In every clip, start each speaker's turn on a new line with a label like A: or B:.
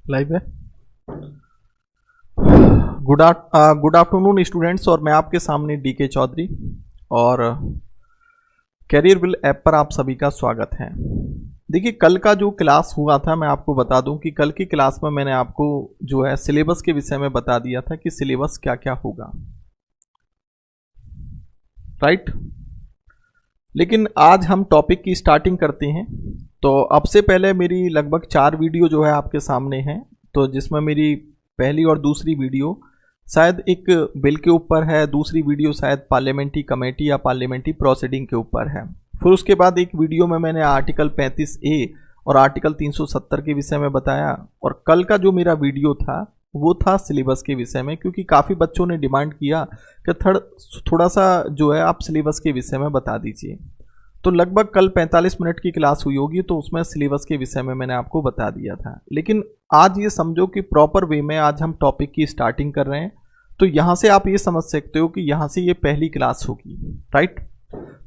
A: Live है। Good afternoon students, और मैं आपके सामने डीके चौधरी और कैरियर बिल ऐप पर आप सभी का स्वागत है। देखिए, कल का जो क्लास हुआ था, मैं आपको बता दूं कि कल की क्लास में मैंने आपको जो है सिलेबस के विषय में बता दिया था कि सिलेबस क्या क्या होगा, राइट। लेकिन आज हम टॉपिक की स्टार्टिंग करते हैं। तो अब से पहले मेरी लगभग 4 वीडियो जो है आपके सामने हैं, तो जिसमें मेरी पहली और दूसरी वीडियो शायद एक बिल के ऊपर है, दूसरी वीडियो शायद पार्लियामेंट्री कमेटी या पार्लियामेंट्री प्रोसीडिंग के ऊपर है। फिर उसके बाद एक वीडियो में मैंने आर्टिकल 35A और आर्टिकल 370 के विषय में बताया, और कल का जो मेरा वीडियो था वो था सिलेबस के विषय में, क्योंकि काफ़ी बच्चों ने डिमांड किया कि थोड़ा सा जो है आप सिलेबस के विषय में बता दीजिए। तो लगभग कल 45 मिनट की क्लास हुई होगी, तो उसमें सिलेबस के विषय में मैंने आपको बता दिया था। लेकिन आज ये समझो कि प्रॉपर वे में आज हम टॉपिक की स्टार्टिंग कर रहे हैं, तो यहाँ से आप ये समझ सकते हो कि यहाँ से ये पहली क्लास होगी, राइट।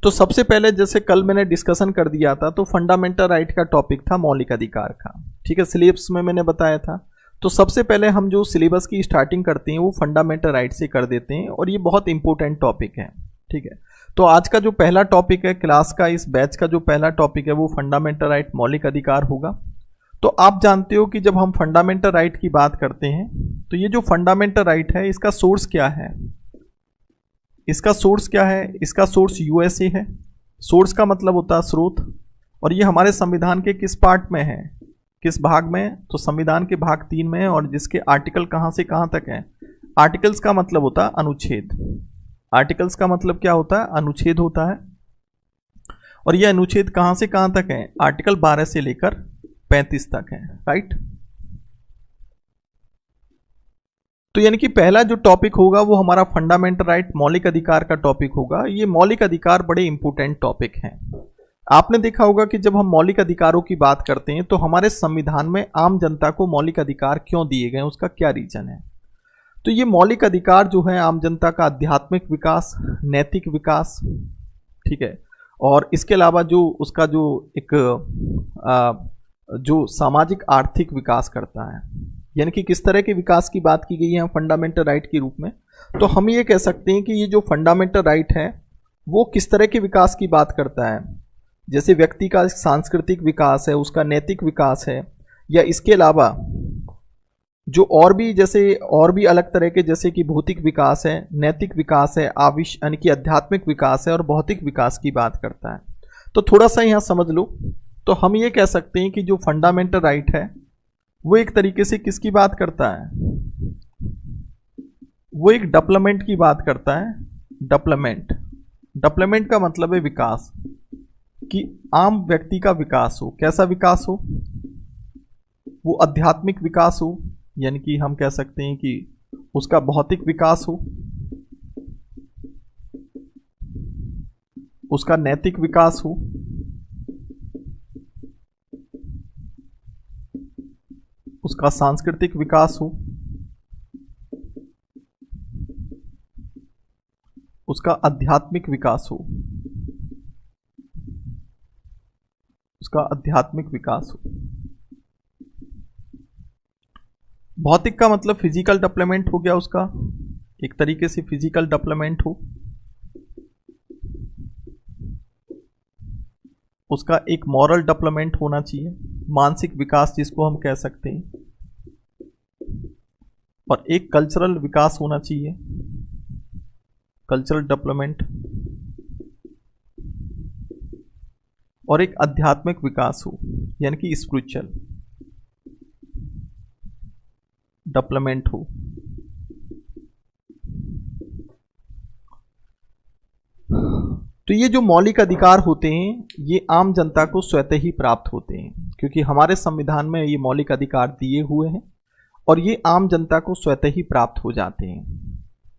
A: तो सबसे पहले जैसे कल मैंने डिस्कशन कर दिया था, तो फंडामेंटल राइट का टॉपिक था मौलिक अधिकार का, ठीक है, सिलेबस में मैंने बताया था। तो सबसे पहले हम जो सिलेबस की स्टार्टिंग करते हैं वो फंडामेंटल राइट से कर देते हैं, और ये बहुत इंपॉर्टेंट टॉपिक है, ठीक है। तो आज का जो पहला टॉपिक है क्लास का, इस बैच का जो पहला टॉपिक है वो फंडामेंटल राइट मौलिक अधिकार होगा। तो आप जानते हो कि जब हम फंडामेंटल राइट की बात करते हैं, तो ये जो फंडामेंटल राइट है इसका सोर्स क्या है? इसका सोर्स क्या है? इसका सोर्स यूएसए है। सोर्स का मतलब होता है स्रोत, और ये हमारे संविधान के किस पार्ट में है, किस भाग में? तो संविधान के भाग 3 में है, और जिसके आर्टिकल कहाँ से कहाँ तक है? आर्टिकल्स का मतलब होता है अनुच्छेद। आर्टिकल्स का मतलब क्या होता है? अनुच्छेद होता है। और ये अनुच्छेद कहाँ से कहाँ तक है? आर्टिकल 12 से लेकर 35 तक है, राइट। तो यानी कि पहला जो टॉपिक होगा वो हमारा फंडामेंटल राइट मौलिक अधिकार का टॉपिक होगा। ये मौलिक अधिकार बड़े इंपॉर्टेंट टॉपिक हैं। आपने देखा होगा कि जब हम मौलिक अधिकारों की बात करते हैं तो हमारे संविधान में आम जनता को मौलिक अधिकार क्यों दिए गए, उसका क्या रीजन है? तो ये मौलिक अधिकार जो है आम जनता का आध्यात्मिक विकास, नैतिक विकास, ठीक है, और इसके अलावा जो उसका जो एक जो सामाजिक आर्थिक विकास करता है, यानी कि किस तरह के विकास की बात की गई है फंडामेंटल राइट के रूप में। तो हम ये कह सकते हैं कि ये जो फंडामेंटल राइट है वो किस तरह के विकास की बात करता है। जैसे व्यक्ति का सांस्कृतिक विकास है, उसका नैतिक विकास है, या इसके अलावा जो और भी जैसे और भी अलग तरह के, जैसे कि भौतिक विकास है, नैतिक विकास है, यानी कि आध्यात्मिक विकास है, और भौतिक विकास की बात करता है। तो थोड़ा सा यहाँ समझ लो। तो हम ये कह सकते हैं कि जो फंडामेंटल राइट है वो एक तरीके से किसकी बात करता है? वो एक डेवलपमेंट की बात करता है। डेवलपमेंट का मतलब है विकास, कि आम व्यक्ति का विकास हो। कैसा विकास हो? वो आध्यात्मिक विकास हो, यानी कि हम कह सकते हैं कि उसका भौतिक विकास हो, उसका नैतिक विकास हो, उसका सांस्कृतिक विकास हो, उसका आध्यात्मिक विकास हो, उसका आध्यात्मिक विकास हो। भौतिक का मतलब फिजिकल डेवलपमेंट हो गया, उसका एक तरीके से फिजिकल डेवलपमेंट हो, उसका एक मॉरल डेवलपमेंट होना चाहिए, मानसिक विकास जिसको हम कह सकते हैं, और एक कल्चरल विकास होना चाहिए, कल्चरल डेवलपमेंट, और एक आध्यात्मिक विकास हो, यानी कि स्पिरिचुअल डेवलपमेंट हो। तो ये जो मौलिक अधिकार होते हैं ये आम जनता को स्वतः ही प्राप्त होते हैं, क्योंकि हमारे संविधान में ये मौलिक अधिकार दिए हुए हैं, और ये आम जनता को स्वतः ही प्राप्त हो जाते हैं।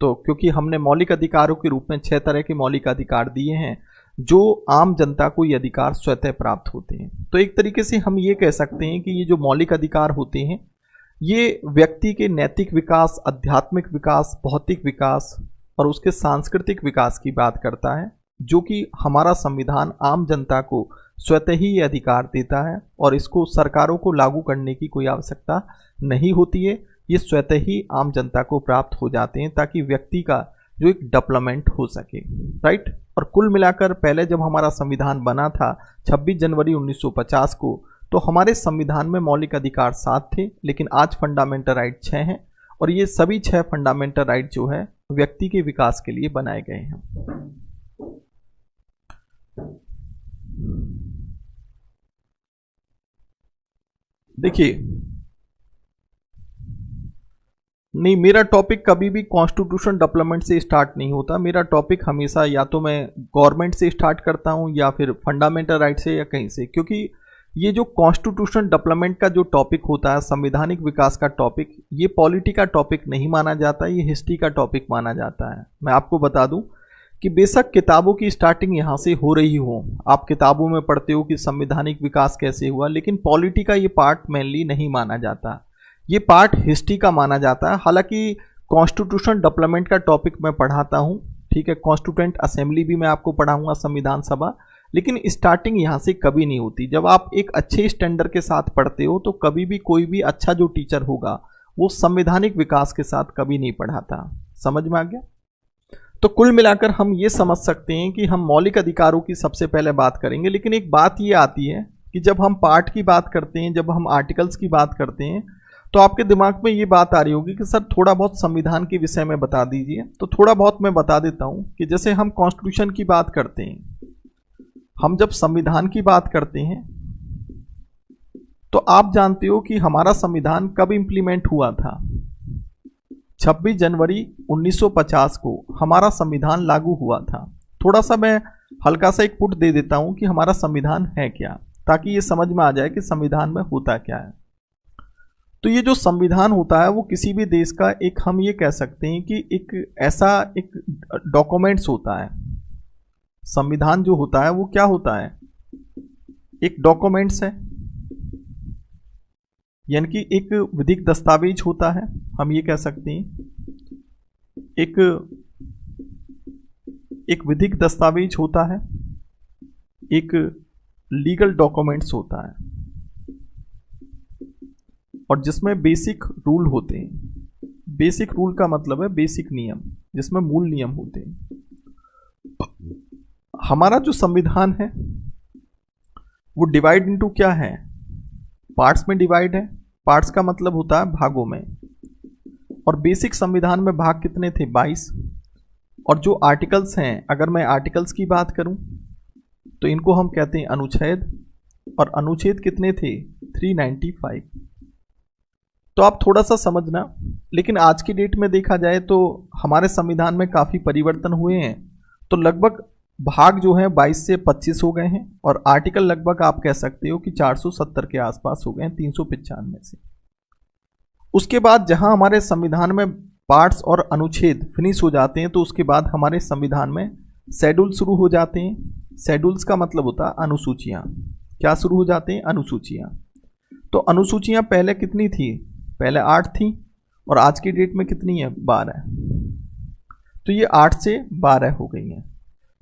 A: तो क्योंकि हमने मौलिक अधिकारों के रूप में 6 तरह के मौलिक अधिकार दिए हैं, जो आम जनता को ये अधिकार स्वतः प्राप्त होते हैं। तो एक तरीके से हम ये कह सकते हैं कि ये जो मौलिक अधिकार होते हैं ये व्यक्ति के नैतिक विकास, आध्यात्मिक विकास, भौतिक विकास और उसके सांस्कृतिक विकास की बात करता है, जो कि हमारा संविधान आम जनता को स्वतः ही ये अधिकार देता है और इसको सरकारों को लागू करने की कोई आवश्यकता नहीं होती है। ये स्वतः ही आम जनता को प्राप्त हो जाते हैं ताकि व्यक्ति का जो एक डेवलपमेंट हो सके, राइट। और कुल मिलाकर पहले जब हमारा संविधान बना था 26 जनवरी 1950 को, तो हमारे संविधान में मौलिक अधिकार 7 थे, लेकिन आज फंडामेंटल राइट 6 हैं और ये सभी 6 फंडामेंटल राइट जो है व्यक्ति के विकास के लिए बनाए गए हैं। देखिए, नहीं, मेरा टॉपिक कभी भी कॉन्स्टिट्यूशन डेवलपमेंट से स्टार्ट नहीं होता। मेरा टॉपिक हमेशा या तो मैं गवर्नमेंट से स्टार्ट करता हूं या फिर फंडामेंटल राइट से या कहीं से, क्योंकि ये जो कॉन्स्टिट्यूशन डेवलपमेंट का जो टॉपिक होता है, संवैधानिक विकास का टॉपिक, ये पॉलिटी का टॉपिक नहीं माना जाता, ये हिस्ट्री का टॉपिक माना जाता है। मैं आपको बता दूं कि बेशक किताबों की स्टार्टिंग यहाँ से हो रही हो, आप किताबों में पढ़ते हो कि संवैधानिक विकास कैसे हुआ, लेकिन पॉलिटी का ये पार्ट मेनली नहीं माना जाता, ये पार्ट हिस्ट्री का माना जाता है। हालांकि कॉन्स्टिट्यूशन डेवलपमेंट का टॉपिक मैं पढ़ाता हूँ, ठीक है, कॉन्स्टिट्यूएंट असेंबली भी मैं आपको पढ़ाऊंगा, संविधान सभा, लेकिन स्टार्टिंग यहाँ से कभी नहीं होती। जब आप एक अच्छे स्टैंडर्ड के साथ पढ़ते हो तो कभी भी कोई भी अच्छा जो टीचर होगा वो संवैधानिक विकास के साथ कभी नहीं पढ़ाता। समझ में आ गया? तो कुल मिलाकर हम ये समझ सकते हैं कि हम मौलिक अधिकारों की सबसे पहले बात करेंगे, लेकिन एक बात ये आती है कि जब हम पार्ट की बात करते हैं, जब हम आर्टिकल्स की बात करते हैं, तो आपके दिमाग में ये बात आ रही होगी कि सर थोड़ा बहुत संविधान के विषय में बता दीजिए। तो थोड़ा बहुत मैं बता देता हूँ कि जैसे हम कॉन्स्टिट्यूशन की बात करते हैं, हम जब संविधान की बात करते हैं तो आप जानते हो कि हमारा संविधान कब इंप्लीमेंट हुआ था? 26 जनवरी 1950 को हमारा संविधान लागू हुआ था। थोड़ा सा मैं हल्का सा एक पुट दे देता हूं कि हमारा संविधान है क्या, ताकि ये समझ में आ जाए कि संविधान में होता क्या है। तो ये जो संविधान होता है वो किसी भी देश का एक, हम ये कह सकते हैं कि एक ऐसा एक डॉक्यूमेंट्स होता है। संविधान जो होता है वो क्या होता है? एक डॉक्यूमेंट्स है, यानी कि एक विधिक दस्तावेज होता है, हम ये कह सकते हैं एक विधिक दस्तावेज होता है, एक लीगल डॉक्यूमेंट्स होता है, और जिसमें बेसिक रूल होते हैं। बेसिक रूल का मतलब है बेसिक नियम, जिसमें मूल नियम होते हैं। हमारा जो संविधान है वो डिवाइड इनटू क्या है? पार्ट्स में डिवाइड है। पार्ट्स का मतलब होता है भागों में, और बेसिक संविधान में भाग कितने थे? 22। और जो आर्टिकल्स हैं, अगर मैं आर्टिकल्स की बात करूं तो इनको हम कहते हैं अनुच्छेद, और अनुच्छेद कितने थे? 395। तो आप थोड़ा सा समझना, लेकिन आज की डेट में देखा जाए तो हमारे संविधान में काफ़ी परिवर्तन हुए हैं। तो लगभग भाग जो है 22 से 25 हो गए हैं, और आर्टिकल लगभग आप कह सकते हो कि 470 के आसपास हो गए हैं 395 से। उसके बाद जहां हमारे संविधान में पार्ट्स और अनुच्छेद फिनिश हो जाते हैं, तो उसके बाद हमारे संविधान में शेड्यूल शुरू हो जाते हैं। शेड्यूल्स का मतलब होता है अनुसूचियां। क्या शुरू हो जाते हैं? अनुसूचियां। तो अनुसूचियां पहले कितनी थी? पहले 8 थी, और आज की डेट में कितनी है? 12। तो ये 8 से 12 हो गई हैं।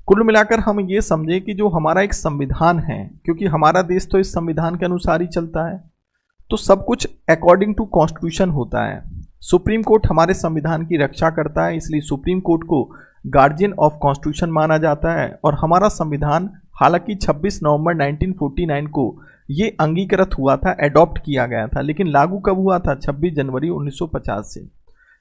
A: कुल मिलाकर हम ये समझे कि जो हमारा एक संविधान है, क्योंकि हमारा देश तो इस संविधान के अनुसार ही चलता है, तो सब कुछ अकॉर्डिंग टू कॉन्स्टिट्यूशन होता है। सुप्रीम कोर्ट हमारे संविधान की रक्षा करता है, इसलिए सुप्रीम कोर्ट को गार्जियन ऑफ कॉन्स्टिट्यूशन माना जाता है। और हमारा संविधान हालांकि 26 नवंबर 1949 को ये अंगीकृत हुआ था, एडॉप्ट किया गया था, लेकिन लागू कब हुआ था? 26 जनवरी 1950 से।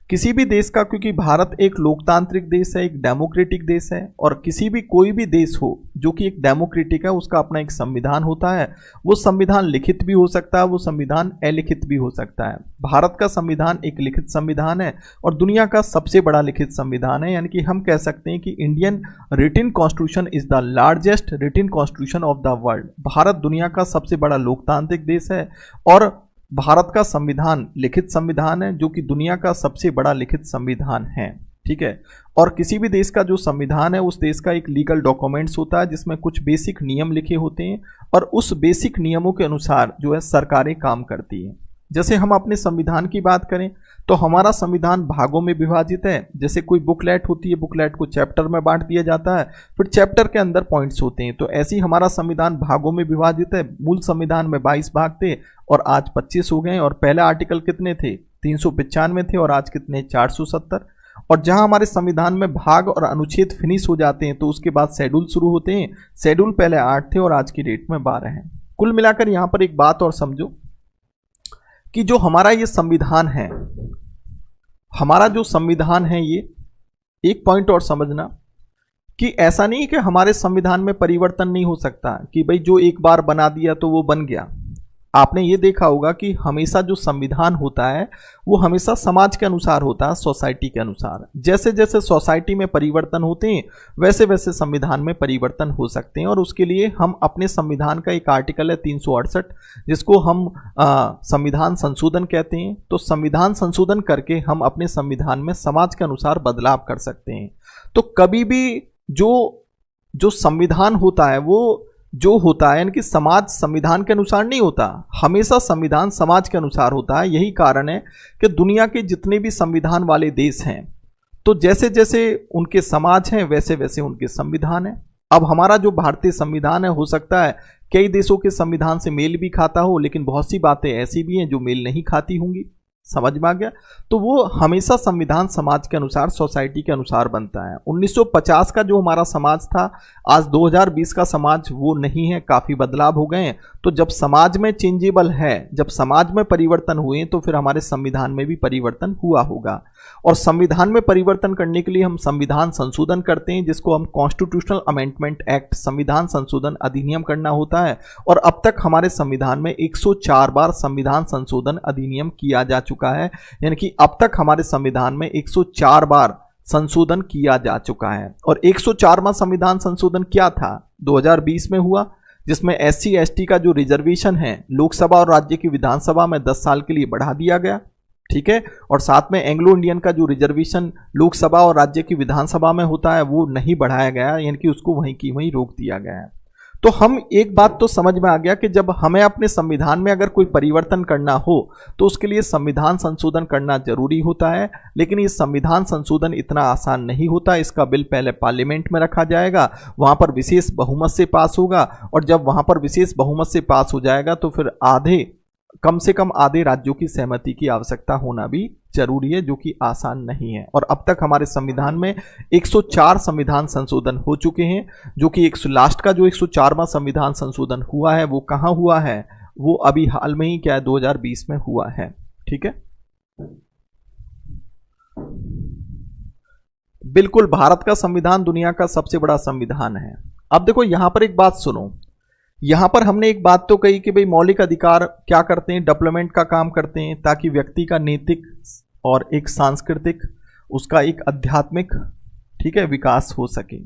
A: किसी भी देश का, क्योंकि भारत एक लोकतांत्रिक देश है, एक डेमोक्रेटिक देश है, और किसी भी कोई भी देश हो जो कि एक डेमोक्रेटिक है, उसका अपना एक संविधान होता है। वो संविधान लिखित भी हो सकता है, वो संविधान अलिखित भी हो सकता है। भारत का संविधान एक लिखित संविधान है और दुनिया का सबसे बड़ा लिखित संविधान है, यानी कि हम कह सकते हैं कि Indian रिटिन constitution is the largest रिटिन constitution of the world. Bharat दुनिया का सबसे बड़ा लोकतांत्रिक देश है, और भारत का संविधान लिखित संविधान है, जो कि दुनिया का सबसे बड़ा लिखित संविधान है। ठीक है, और किसी भी देश का जो संविधान है, उस देश का एक लीगल डॉक्यूमेंट्स होता है, जिसमें कुछ बेसिक नियम लिखे होते हैं, और उस बेसिक नियमों के अनुसार जो है सरकारें काम करती हैं। जैसे हम अपने संविधान की बात करें तो हमारा संविधान भागों में विभाजित है। जैसे कोई बुकलेट होती है, बुकलेट को चैप्टर में बांट दिया जाता है, फिर चैप्टर के अंदर पॉइंट्स होते हैं। तो ऐसे ही हमारा संविधान भागों में विभाजित है। मूल संविधान में 22 भाग थे और आज 25 हो गए। और पहला आर्टिकल कितने थे? 395 थे और आज कितने? 470। और जहां हमारे संविधान में भाग और अनुच्छेद फिनिश हो जाते हैं तो उसके बाद शेड्यूल शुरू होते हैं। शेड्यूल पहले 8 थे और आज की डेट में 12 हैं। कुल मिलाकर यहां पर एक बात और समझो कि जो हमारा ये संविधान है, हमारा जो संविधान है, ये एक पॉइंट और समझना कि ऐसा नहीं कि हमारे संविधान में परिवर्तन नहीं हो सकता कि भाई जो एक बार बना दिया तो वो बन गया। आपने ये देखा होगा कि हमेशा जो संविधान होता है वो हमेशा समाज के अनुसार होता है, सोसाइटी के अनुसार। जैसे जैसे सोसाइटी में परिवर्तन होते हैं वैसे वैसे संविधान में परिवर्तन हो सकते हैं। और उसके लिए हम अपने संविधान का एक आर्टिकल है 368, जिसको हम संविधान संशोधन कहते हैं। तो संविधान संशोधन करके हम अपने संविधान में समाज के अनुसार बदलाव कर सकते हैं। तो कभी भी जो संविधान होता है वो जो होता है, यानी कि समाज संविधान के अनुसार नहीं होता, हमेशा संविधान समाज के अनुसार होता है। यही कारण है कि दुनिया के जितने भी संविधान वाले देश हैं तो जैसे जैसे उनके समाज हैं वैसे वैसे उनके संविधान हैं। अब हमारा जो भारतीय संविधान है, हो सकता है कई देशों के संविधान से मेल भी खाता हो, लेकिन बहुत सी बातें ऐसी भी हैं जो मेल नहीं खाती होंगी। समझ में आ गया? तो वो हमेशा संविधान समाज के अनुसार, सोसाइटी के अनुसार बनता है। 1950 का जो हमारा समाज था, आज 2020 का समाज वो नहीं है, काफी बदलाव हो गए हैं। तो जब समाज में चेंजेबल है, जब समाज में परिवर्तन हुए तो फिर हमारे संविधान में भी परिवर्तन हुआ होगा। और संविधान में परिवर्तन करने के लिए हम संविधान संशोधन करते हैं, जिसको हम कॉन्स्टिट्यूशनल अमेंडमेंट एक्ट, संविधान संशोधन अधिनियम करना होता है। और अब तक हमारे संविधान में 104 बार संविधान संशोधन अधिनियम किया जा चुका है। यानी कि अब तक हमारे संविधान में 104 बार संशोधन किया जा चुका है। और 104वां संविधान संशोधन क्या था? 2020 में हुआ, जिसमें SC ST का जो रिजर्वेशन है लोकसभा और राज्य की विधानसभा में 10 साल के लिए बढ़ा दिया गया। ठीक है। और साथ में एंग्लो इंडियन का जो रिजर्वेशन लोकसभा और राज्य की विधानसभा में होता है वो नहीं बढ़ाया गया, यानी कि उसको वहीं की वहीं रोक दिया गया है। तो हम एक बात तो समझ में आ गया कि जब हमें अपने संविधान में अगर कोई परिवर्तन करना हो तो उसके लिए संविधान संशोधन करना जरूरी होता है। लेकिन ये संविधान संशोधन इतना आसान नहीं होता। इसका बिल पहले पार्लियामेंट में रखा जाएगा, वहां पर विशेष बहुमत से पास होगा, और जब वहां पर विशेष बहुमत से पास हो जाएगा तो फिर कम से कम आधे राज्यों की सहमति की आवश्यकता होना भी जरूरी है, जो कि आसान नहीं है। और अब तक हमारे संविधान में 104 संविधान संशोधन हो चुके हैं, जो कि लास्ट का जो 104वां संविधान संशोधन हुआ है वो कहाँ हुआ है? वो अभी हाल में ही, क्या है, 2020 में हुआ है। ठीक है। बिल्कुल, भारत का संविधान दुनिया का सबसे बड़ा संविधान है। अब देखो यहां पर एक बात सुनो, यहां पर हमने एक बात तो कही कि भाई मौलिक अधिकार क्या करते हैं? डेवलपमेंट का काम करते हैं, ताकि व्यक्ति का नैतिक और एक सांस्कृतिक, उसका एक आध्यात्मिक, ठीक है, विकास हो सके।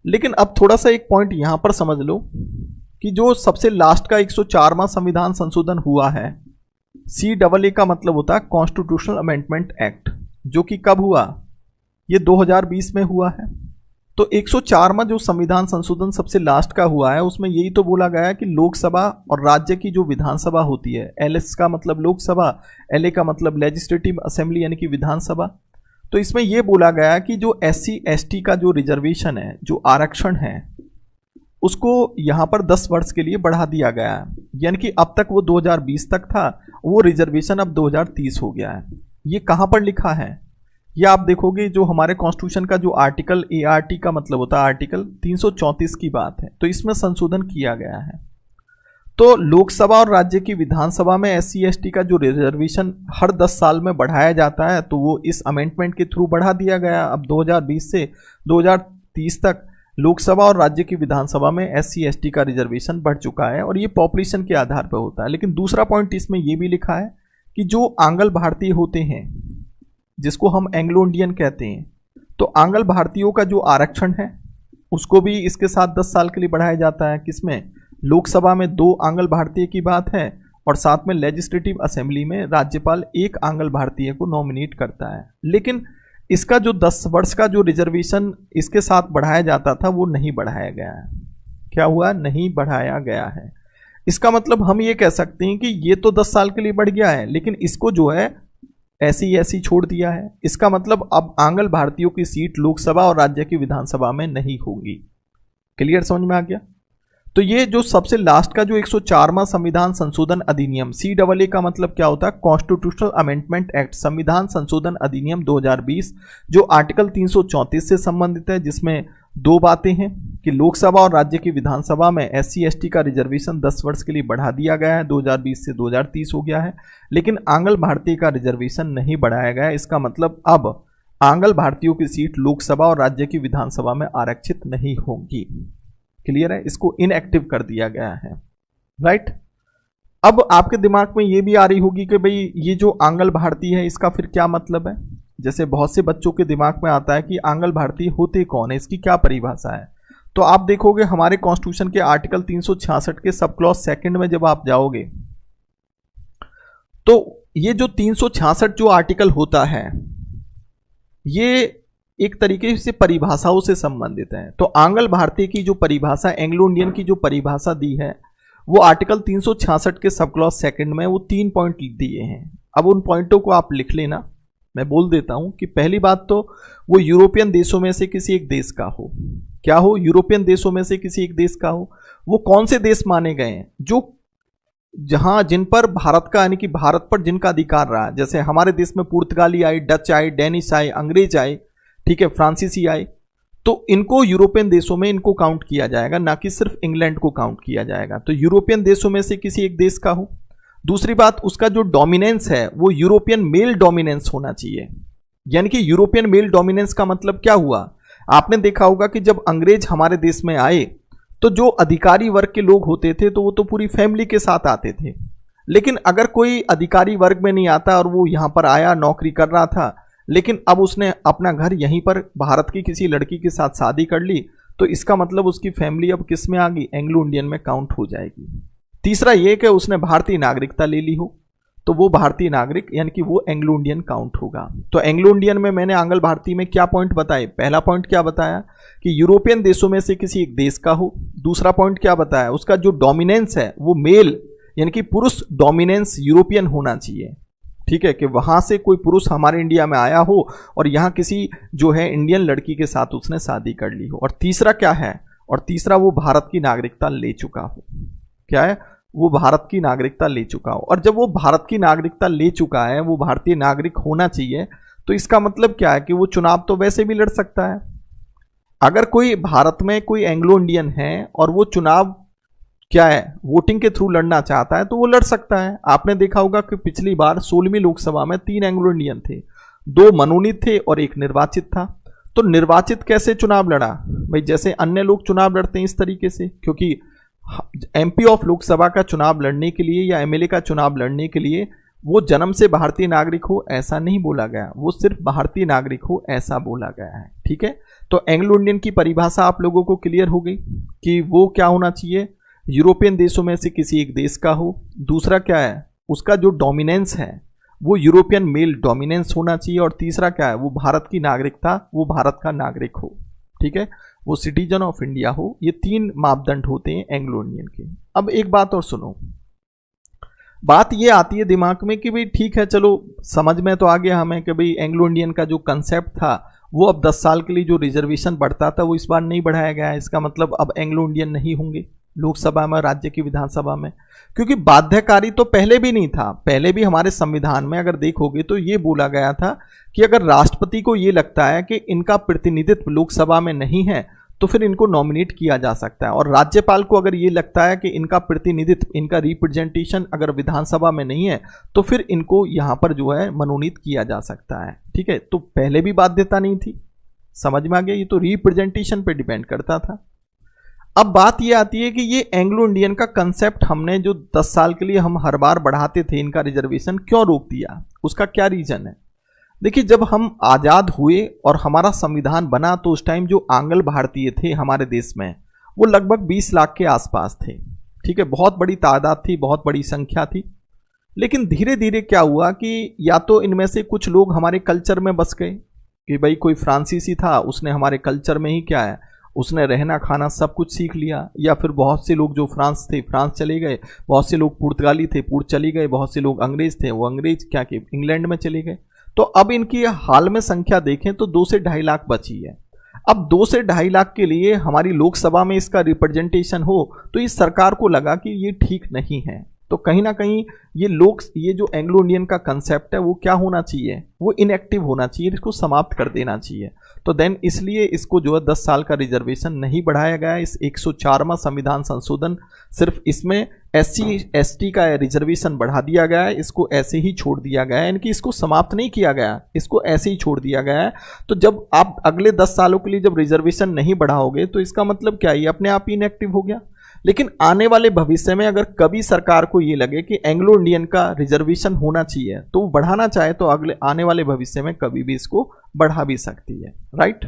A: लेकिन अब थोड़ा सा एक पॉइंट यहां पर समझ लो कि जो सबसे लास्ट का 104वां संविधान संशोधन हुआ है, CAA का मतलब होता है कॉन्स्टिट्यूशनल अमेंडमेंट एक्ट, जो कि कब हुआ? ये 2020 में हुआ है। तो 104वां जो संविधान संशोधन सबसे लास्ट का हुआ है, उसमें यही तो बोला गया है कि लोकसभा और राज्य की जो विधानसभा होती है, LS का मतलब लोकसभा, LA का मतलब लेजिस्लेटिव असेंबली यानी कि विधानसभा, तो इसमें यह बोला गया है कि जो SC ST का जो रिजर्वेशन है, जो आरक्षण है, उसको यहां पर 10 वर्ष के लिए बढ़ा दिया गया है। यानी कि अब तक वो 2020 तक था, वो रिजर्वेशन अब 2030 हो गया है। ये कहां पर लिखा है? ये आप देखोगे जो हमारे कॉन्स्टिट्यूशन का जो आर्टिकल ART का मतलब होता है आर्टिकल 334 की बात है, तो इसमें संशोधन किया गया है। तो लोकसभा और राज्य की विधानसभा में SC ST का जो रिजर्वेशन हर 10 साल में बढ़ाया जाता है, तो वो इस अमेंडमेंट के थ्रू बढ़ा दिया गया। अब 2020 से 2030 तक लोकसभा और राज्य की विधानसभा में SC ST का रिजर्वेशन बढ़ चुका है, और ये पॉपुलेशन के आधार पर होता है। लेकिन दूसरा पॉइंट इसमें यह भी लिखा है कि जो आंग्ल भारतीय होते हैं, जिसको हम एंग्लो इंडियन कहते हैं, तो आंग्ल भारतीयों का जो आरक्षण है उसको भी इसके साथ 10 साल के लिए बढ़ाया जाता है। किसमें? लोकसभा में 2 आंग्ल भारतीय की बात है, और साथ में लेजिस्लेटिव असेंबली में राज्यपाल 1 आंग्ल भारतीय को नॉमिनेट करता है। लेकिन इसका जो 10 वर्ष का जो रिजर्वेशन इसके साथ बढ़ाया जाता था वो नहीं बढ़ाया गया है। क्या हुआ? नहीं बढ़ाया गया है। इसका मतलब हम ये कह सकते हैं कि ये तो 10 साल के लिए बढ़ गया है, लेकिन इसको जो है ऐसी छोड़ दिया है। इसका मतलब अब आंग्ल भारतीयों की सीट लोकसभा और राज्य की विधानसभा में नहीं होगी। क्लियर, समझ में आ गया? तो ये जो सबसे लास्ट का जो 104वां संविधान संशोधन अधिनियम, CAA का मतलब क्या होता है? कॉन्स्टिट्यूशनल अमेंडमेंट एक्ट, संविधान संशोधन अधिनियम 2020, जो आर्टिकल 334 से संबंधित है, जिसमें दो बातें हैं कि लोकसभा और राज्य की विधानसभा में SC/ST का रिजर्वेशन 10 वर्ष के लिए बढ़ा दिया गया है, 2020 से 2030 हो गया है, लेकिन आंग्ल भारतीय का रिजर्वेशन नहीं बढ़ाया गया है। इसका मतलब अब आंग्ल भारतीयों की सीट लोकसभा और राज्य की विधानसभा में आरक्षित नहीं होगी। क्लियर है? इसको इनएक्टिव कर दिया गया है। राइट। अब आपके दिमाग में ये भी आ रही होगी कि भाई ये जो आंग्ल भारतीय है इसका फिर क्या मतलब है? जैसे बहुत से बच्चों के दिमाग में आता है कि आंग्ल भारतीय होते कौन है, इसकी क्या परिभाषा है? तो आप देखोगे हमारे कॉन्स्टिट्यूशन के आर्टिकल 366 के सब क्लॉज सेकंड में जब आप जाओगे तो ये जो 366 जो आर्टिकल होता है ये एक तरीके से परिभाषाओं से संबंधित है। तो आंग्ल भारतीय की जो परिभाषा, एंग्लो इंडियन की जो परिभाषा दी है वो आर्टिकल 366 के सब क्लॉज सेकंड में वो 3 पॉइंट दिए हैं। अब उन पॉइंटों को आप लिख लेना, मैं बोल देता हूं कि पहली बात तो वो यूरोपियन देशों में से किसी एक देश का हो। क्या हो? यूरोपियन देशों में से किसी एक देश का हो। वो कौन से देश माने गए हैं? जो जहां जिन पर भारत का यानी कि भारत पर जिनका अधिकार रहा, जैसे हमारे देश में पुर्तगाली आए, डच आए, डेनिश आए, अंग्रेज आए, ठीक है, फ्रांसीसी आए, तो इनको यूरोपियन देशों में इनको काउंट किया जाएगा, ना कि सिर्फ इंग्लैंड को काउंट किया जाएगा। तो यूरोपियन देशों में से किसी एक देश का हो। दूसरी बात, उसका जो डोमिनेंस है वो यूरोपियन मेल डोमिनेंस होना चाहिए। यानी कि यूरोपियन मेल डोमिनेंस का मतलब क्या हुआ? आपने देखा होगा कि जब अंग्रेज हमारे देश में आए तो जो अधिकारी वर्ग के लोग होते थे तो वो तो पूरी फैमिली के साथ आते थे, लेकिन अगर कोई अधिकारी वर्ग में नहीं आता और वो यहाँ पर आया, नौकरी कर रहा था, लेकिन अब उसने अपना घर यहीं पर भारत की किसी लड़की के साथ शादी कर ली, तो इसका मतलब उसकी फैमिली अब किस में आ गई? एंग्लो इंडियन में काउंट हो जाएगी। तीसरा ये कि उसने भारतीय नागरिकता ले ली हो तो वो भारतीय नागरिक यानी कि वो एंग्लो इंडियन काउंट होगा। तो एंग्लो इंडियन में मैंने आंग्ल भारतीय में क्या पॉइंट बताए? पहला पॉइंट क्या बताया कि यूरोपियन देशों में से किसी एक देश का हो। दूसरा पॉइंट क्या बताया? उसका जो डोमिनेंस है वो मेल यानी कि पुरुष डोमिनेंस यूरोपियन होना चाहिए। ठीक है, कि वहां से कोई पुरुष हमारे इंडिया में आया हो और यहाँ किसी जो है इंडियन लड़की के साथ उसने शादी कर ली हो। और तीसरा क्या है? और तीसरा वो भारत की नागरिकता ले चुका हो। क्या है? वो भारत की नागरिकता ले चुका हो। और जब वो भारत की नागरिकता ले चुका है, वो भारतीय नागरिक होना चाहिए, तो इसका मतलब क्या है कि वो चुनाव तो वैसे भी लड़ सकता है। अगर कोई भारत में कोई एंग्लो इंडियन है और वो चुनाव क्या है वोटिंग के थ्रू लड़ना चाहता है तो वो लड़ सकता है। आपने देखा होगा कि पिछली बार 16वीं लोकसभा में 3 एंग्लो इंडियन थे, 2 मनोनीत थे और 1 निर्वाचित था। तो निर्वाचित कैसे चुनाव लड़ा भाई? जैसे अन्य लोग चुनाव लड़ते हैं इस तरीके से, क्योंकि MP ऑफ लोकसभा का चुनाव लड़ने के लिए या MLA का चुनाव लड़ने के लिए वो जन्म से भारतीय नागरिक हो ऐसा नहीं बोला गया, वो सिर्फ भारतीय नागरिक हो ऐसा बोला गया है। ठीक है, तो एंग्लो इंडियन की परिभाषा आप लोगों को क्लियर हो गई कि वो क्या होना चाहिए? यूरोपियन देशों में से किसी एक देश का हो। दूसरा क्या है? उसका जो डोमिनेंस है वो यूरोपियन मेल डोमिनेंस होना चाहिए। और तीसरा क्या है? वो भारत की नागरिकता, वो भारत का नागरिक हो। ठीक है, वो सिटीजन ऑफ इंडिया हो। ये 3 मापदंड होते हैं एंग्लो इंडियन के। अब एक बात और सुनो, बात ये आती है दिमाग में कि भाई ठीक है, चलो समझ में तो आ गया हमें कि भाई एंग्लो इंडियन का जो कंसेप्ट था वो अब 10 साल के लिए जो रिजर्वेशन बढ़ता था वो इस बार नहीं बढ़ाया गया है। इसका मतलब अब एंग्लो इंडियन नहीं होंगे लोकसभा में, राज्य की विधानसभा में, क्योंकि बाध्यकारी तो पहले भी नहीं था। पहले भी हमारे संविधान में अगर देखोगे तो ये बोला गया था कि अगर राष्ट्रपति को ये लगता है कि इनका प्रतिनिधित्व लोकसभा में नहीं है तो फिर इनको नॉमिनेट किया जा सकता है। और राज्यपाल को अगर ये लगता है कि इनका प्रतिनिधित्व, इनका रिप्रेजेंटेशन अगर विधानसभा में नहीं है तो फिर इनको यहाँ पर जो है मनोनीत किया जा सकता है। ठीक है, तो पहले भी बाध्यता नहीं थी। समझ में आ गया? ये तो रिप्रेजेंटेशन पे डिपेंड करता था। अब बात ये आती है कि ये एंग्लो इंडियन का कंसेप्ट हमने जो 10 साल के लिए हम हर बार बढ़ाते थे इनका रिजर्वेशन, क्यों रोक दिया? उसका क्या रीजन है? देखिए, जब हम आज़ाद हुए और हमारा संविधान बना तो उस टाइम जो आंग्ल भारतीय थे हमारे देश में वो लगभग 20 लाख के आसपास थे। ठीक है, बहुत बड़ी तादाद थी, बहुत बड़ी संख्या थी। लेकिन धीरे धीरे क्या हुआ कि या तो इनमें से कुछ लोग हमारे कल्चर में बस गए कि भाई कोई फ्रांसीसी था, उसने हमारे कल्चर में ही क्या है उसने रहना खाना सब कुछ सीख लिया। या फिर बहुत से लोग जो फ्रांस थे फ्रांस चले गए, बहुत से लोग पुर्तगाली थे चले गए, बहुत से लोग अंग्रेज थे वो अंग्रेज क्या कि इंग्लैंड में चले गए। तो अब इनकी हाल में संख्या देखें तो 2 से 2.5 लाख बची है। अब 2 से 2.5 लाख के लिए हमारी लोकसभा में इसका रिप्रेजेंटेशन हो तो इस सरकार को लगा कि ये ठीक नहीं है। तो कहीं ना कहीं ये जो एंग्लो इंडियन का कंसेप्ट है वो क्या होना चाहिए, वो इनएक्टिव होना चाहिए, इसको समाप्त कर देना चाहिए। तो देन इसलिए इसको जो है 10 साल का रिजर्वेशन नहीं बढ़ाया गया। इस 104वां संविधान संशोधन सिर्फ इसमें SC/ST का रिजर्वेशन बढ़ा दिया गया है, इसको ऐसे ही छोड़ दिया गया है, यानी कि इसको समाप्त नहीं किया गया, इसको ऐसे ही छोड़ दिया गया है। तो जब आप अगले 10 सालों के लिए जब रिजर्वेशन नहीं बढ़ाओगे तो इसका मतलब क्या, ये अपने आप ही इनएक्टिव हो गया। लेकिन आने वाले भविष्य में अगर कभी सरकार को ये लगे कि एंग्लो इंडियन का रिजर्वेशन होना चाहिए तो वो बढ़ाना चाहे तो अगले आने वाले भविष्य में कभी भी इसको बढ़ा भी सकती है। राइट,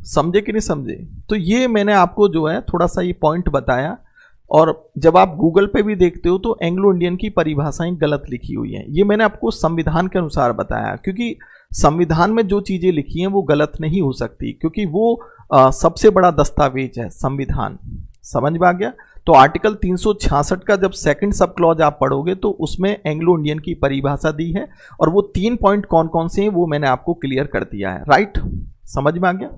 A: समझे कि नहीं समझे? तो ये मैंने आपको जो है थोड़ा सा ये पॉइंट बताया। और जब आप गूगल पे भी देखते हो तो एंग्लो इंडियन की परिभाषाएं गलत लिखी हुई हैं। ये मैंने आपको संविधान के अनुसार बताया, क्योंकि संविधान में जो चीजें लिखी हैं वो गलत नहीं हो सकती, क्योंकि वो सबसे बड़ा दस्तावेज है संविधान। समझ में आ गया? तो आर्टिकल 366 का जब सेकंड सब क्लॉज आप पढ़ोगे तो उसमें एंग्लो इंडियन की परिभाषा दी है, और वो 3 पॉइंट कौन कौन से हैं वो मैंने आपको क्लियर कर दिया है। राइट, समझ में आ गया?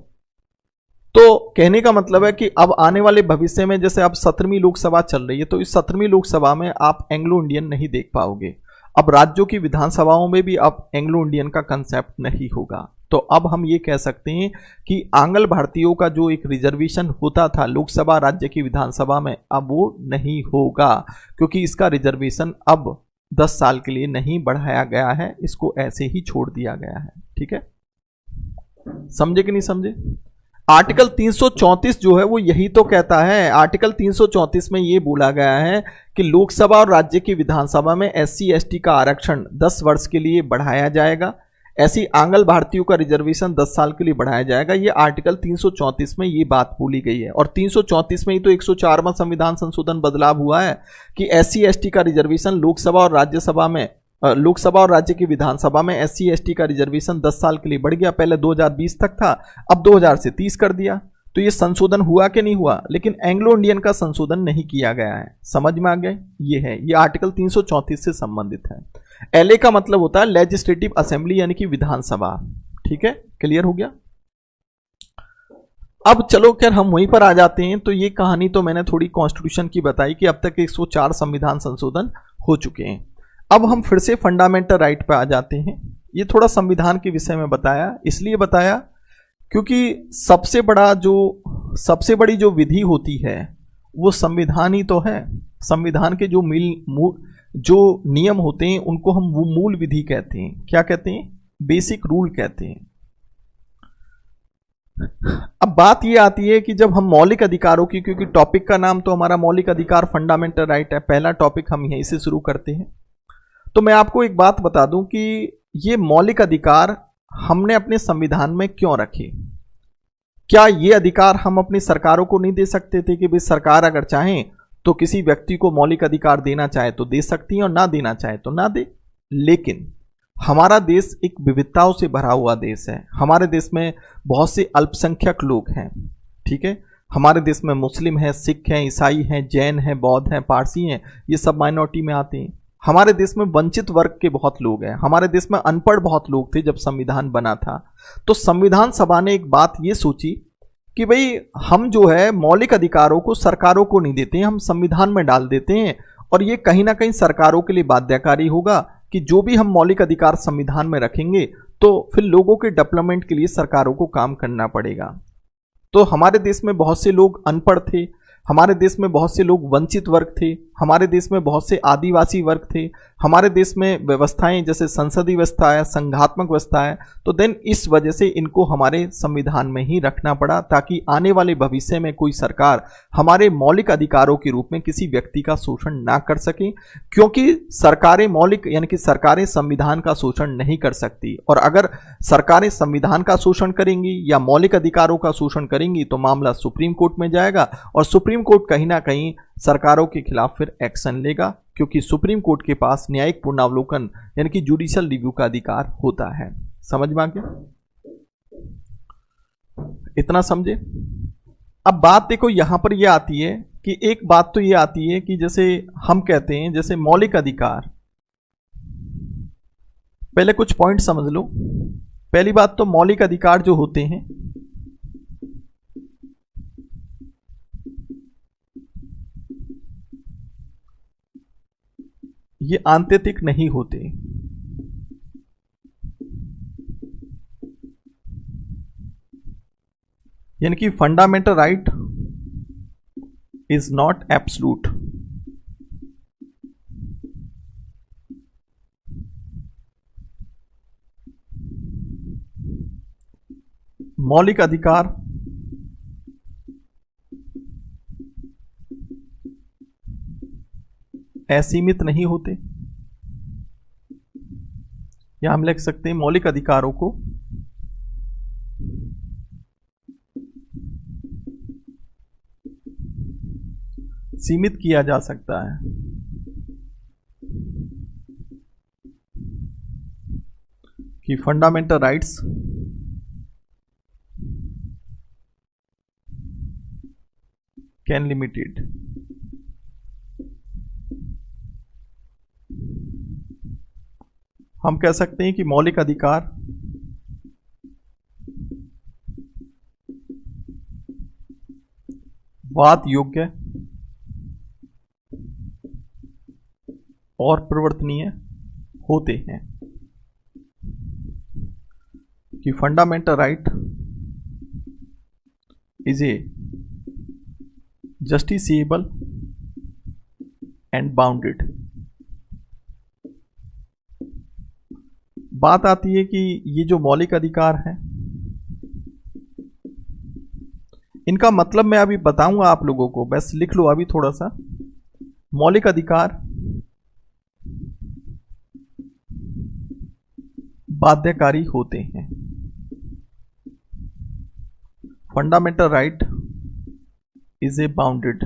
A: तो कहने का मतलब है कि अब आने वाले भविष्य में जैसे अब 17वीं लोकसभा चल रही है तो इस 17वीं लोकसभा में आप एंग्लो इंडियन नहीं देख पाओगे। अब राज्यों की विधानसभाओं में भी अब एंग्लो इंडियन का कंसेप्ट नहीं होगा। तो अब हम ये कह सकते हैं कि आंग्ल भारतीयों का जो एक रिजर्वेशन होता था लोकसभा राज्य की विधानसभा में अब वो नहीं होगा, क्योंकि इसका रिजर्वेशन अब 10 साल के लिए नहीं बढ़ाया गया है, इसको ऐसे ही छोड़ दिया गया है। ठीक है, समझे कि नहीं समझे? आर्टिकल 334 जो है वो यही तो कहता है। आर्टिकल 334 में ये बोला गया है कि लोकसभा और राज्य की विधानसभा में SC/ST का आरक्षण 10 वर्ष के लिए बढ़ाया जाएगा, ऐसी आंग्ल भारतीयों का रिजर्वेशन 10 साल के लिए बढ़ाया जाएगा। ये आर्टिकल 334 में ये बात बोली गई है। और 334 में ही तो 104वां संविधान संशोधन बदलाव हुआ है कि SC/ST का रिजर्वेशन लोकसभा और राज्य की विधानसभा में SC/ST का रिजर्वेशन 10 साल के लिए बढ़ गया। पहले 2020 तक था, अब 2000 से 30 कर दिया। तो ये संशोधन हुआ कि नहीं हुआ? लेकिन एंग्लो इंडियन का संशोधन नहीं किया गया है। समझ में आ गया? ये है, ये आर्टिकल 334 से संबंधित है। LA का मतलब होता है लेजिस्लेटिव असेंबली, यानी कि विधानसभा। ठीक है, क्लियर हो गया? अब चलो खैर हम वहीं पर आ जाते हैं। तो ये कहानी तो मैंने थोड़ी कॉन्स्टिट्यूशन की बताई कि अब तक 104 संविधान संशोधन हो चुके हैं। अब हम फिर से फंडामेंटल राइट पे आ जाते हैं। ये थोड़ा संविधान के विषय में बताया, इसलिए बताया क्योंकि सबसे बड़ी जो विधि होती है वो संविधान ही तो है। संविधान के जो नियम होते हैं उनको हम वो मूल विधि कहते हैं। क्या कहते हैं? बेसिक रूल कहते हैं। अब बात ये आती है कि जब हम मौलिक अधिकारों की, क्योंकि टॉपिक का नाम तो हमारा मौलिक अधिकार फंडामेंटल राइट है, पहला टॉपिक हम यहीं से शुरू करते हैं। तो मैं आपको एक बात बता दूं कि ये मौलिक अधिकार हमने अपने संविधान में क्यों रखे। क्या ये अधिकार हम अपनी सरकारों को नहीं दे सकते थे कि भाई सरकार अगर चाहे तो किसी व्यक्ति को मौलिक अधिकार देना चाहे तो दे सकती है और ना देना चाहे तो ना दे? लेकिन हमारा देश एक विविधताओं से भरा हुआ देश है। हमारे देश में बहुत से अल्पसंख्यक लोग हैं। ठीक है, हमारे देश में मुस्लिम हैं, सिख हैं, ईसाई हैं, जैन हैं, बौद्ध हैं, पारसी हैं, ये सब माइनॉरिटी में आते हैं। हमारे देश में वंचित वर्ग के बहुत लोग हैं। हमारे देश में अनपढ़ बहुत लोग थे जब संविधान बना था। तो संविधान सभा ने एक बात ये सोची कि भाई हम जो है मौलिक अधिकारों को सरकारों को नहीं देते हैं, हम संविधान में डाल देते हैं, और ये कहीं ना कहीं सरकारों के लिए बाध्यकारी होगा कि जो भी हम मौलिक अधिकार संविधान में रखेंगे तो फिर लोगों के डेवलपमेंट के लिए सरकारों को काम करना पड़ेगा। तो हमारे देश में बहुत से लोग अनपढ़ थे, हमारे देश में बहुत से लोग वंचित वर्ग थे, हमारे देश में बहुत से आदिवासी वर्ग थे, हमारे देश में व्यवस्थाएं जैसे संसदीय व्यवस्था है, संघात्मक व्यवस्था है। तो देन इस वजह से इनको हमारे संविधान में ही रखना पड़ा ताकि आने वाले भविष्य में कोई सरकार हमारे मौलिक अधिकारों के रूप में किसी व्यक्ति का शोषण ना कर सके, क्योंकि सरकारें मौलिक यानी कि सरकारें संविधान का शोषण नहीं कर सकती। और अगर सरकारें संविधान का शोषण करेंगी या मौलिक अधिकारों का शोषण करेंगी तो मामला सुप्रीम कोर्ट में जाएगा, और सुप्रीम कोर्ट कहीं ना कहीं सरकारों के खिलाफ फिर एक्शन लेगा, क्योंकि सुप्रीम कोर्ट के पास न्यायिक पुनरावलोकन यानी कि जुडिशियल रिव्यू का अधिकार होता है। समझ में आ गया? इतना समझे। अब बात देखो यहां पर यह आती है कि एक बात तो ये आती है कि जैसे हम कहते हैं जैसे मौलिक अधिकार, पहले कुछ पॉइंट समझ लो। पहली बात तो मौलिक अधिकार जो होते हैं ये आंतरिक नहीं होते, यानी कि fundamental right is not absolute. मौलिक अधिकार असीमित नहीं होते, या हम लिख सकते हैं मौलिक अधिकारों को सीमित किया जा सकता है। कि फंडामेंटल राइट्स कैन लिमिटेड। हम कह सकते हैं कि मौलिक अधिकार वाद योग्य और परिवर्तनीय होते हैं। कि fundamental right is a justiciable and bounded. बात आती है कि ये जो मौलिक अधिकार हैं इनका मतलब मैं अभी बताऊंगा आप लोगों को, बस लिख लो अभी थोड़ा सा। मौलिक अधिकार बाध्यकारी होते हैं। Fundamental right is a bounded.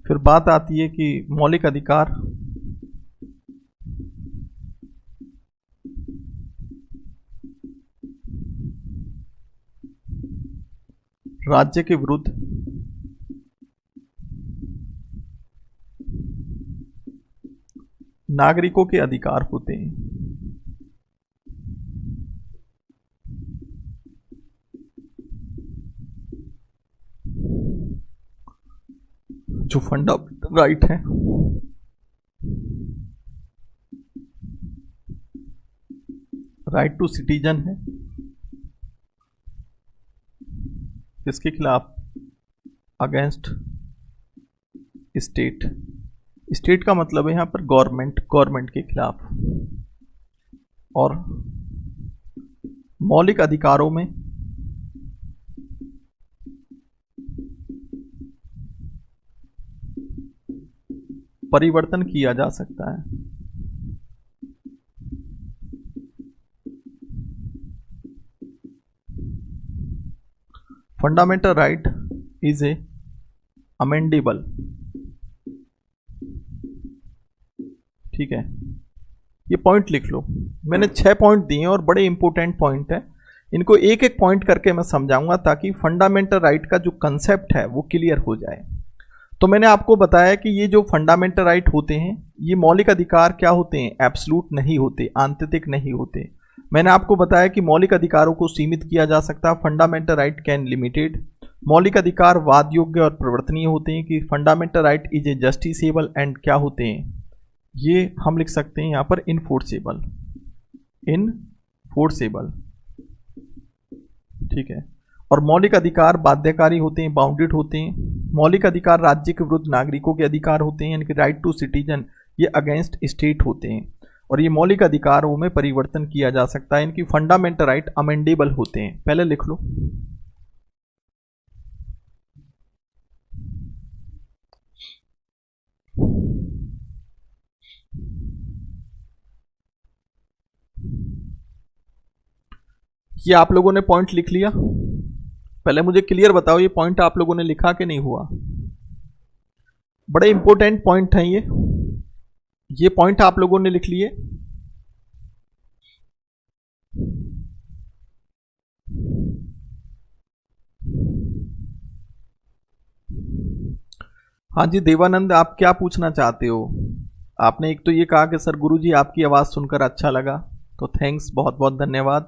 A: फिर बात आती है कि मौलिक अधिकार राज्य के विरुद्ध नागरिकों के अधिकार होते हैं। जो फंडामेंटल राइट है राइट टू सिटीजन है, किसके खिलाफ? Against state. स्टेट का मतलब है यहां पर गवर्नमेंट के खिलाफ। और मौलिक अधिकारों में परिवर्तन किया जा सकता है। Fundamental right is a amendable. ठीक है, ये पॉइंट लिख लो। मैंने 6 पॉइंट दिए और बड़े इंपॉर्टेंट पॉइंट है, इनको एक एक पॉइंट करके मैं समझाऊंगा ताकि फंडामेंटल राइट का जो कंसेप्ट है वो क्लियर हो जाए। तो मैंने आपको बताया कि ये जो फंडामेंटल राइट होते हैं ये मौलिक अधिकार क्या होते हैं? एब्सोल्यूट नहीं होते, आंतरिक नहीं होते। मैंने आपको बताया कि मौलिक अधिकारों को सीमित किया जा सकता है, फंडामेंटल राइट कैन लिमिटेड। मौलिक अधिकार वाद योग्य और परिवर्तनीय होते हैं। कि fundamental right is a justiciable and क्या होते हैं? ये हम लिख सकते हैं यहां पर इनफोर्सेबल। ठीक है। और मौलिक अधिकार बाध्यकारी होते हैं, बाउंडेड होते हैं। मौलिक अधिकार राज्य के विरुद्ध नागरिकों के अधिकार होते हैं, यानी कि राइट टू सिटीजन, ये अगेंस्ट स्टेट होते हैं। और ये मौलिक अधिकारों में परिवर्तन किया जा सकता है, इनकी फंडामेंटल राइट अमेंडेबल होते हैं। पहले लिख लो। ये आप लोगों ने पॉइंट लिख लिया? पहले मुझे क्लियर बताओ ये पॉइंट आप लोगों ने लिखा कि नहीं हुआ? बड़े इंपॉर्टेंट पॉइंट हैं ये पॉइंट आप लोगों ने लिख लिए? हाँ जी देवानंद, आप क्या पूछना चाहते हो? आपने एक तो ये कहा कि सर गुरुजी आपकी आवाज़ सुनकर अच्छा लगा, तो थैंक्स, बहुत बहुत धन्यवाद।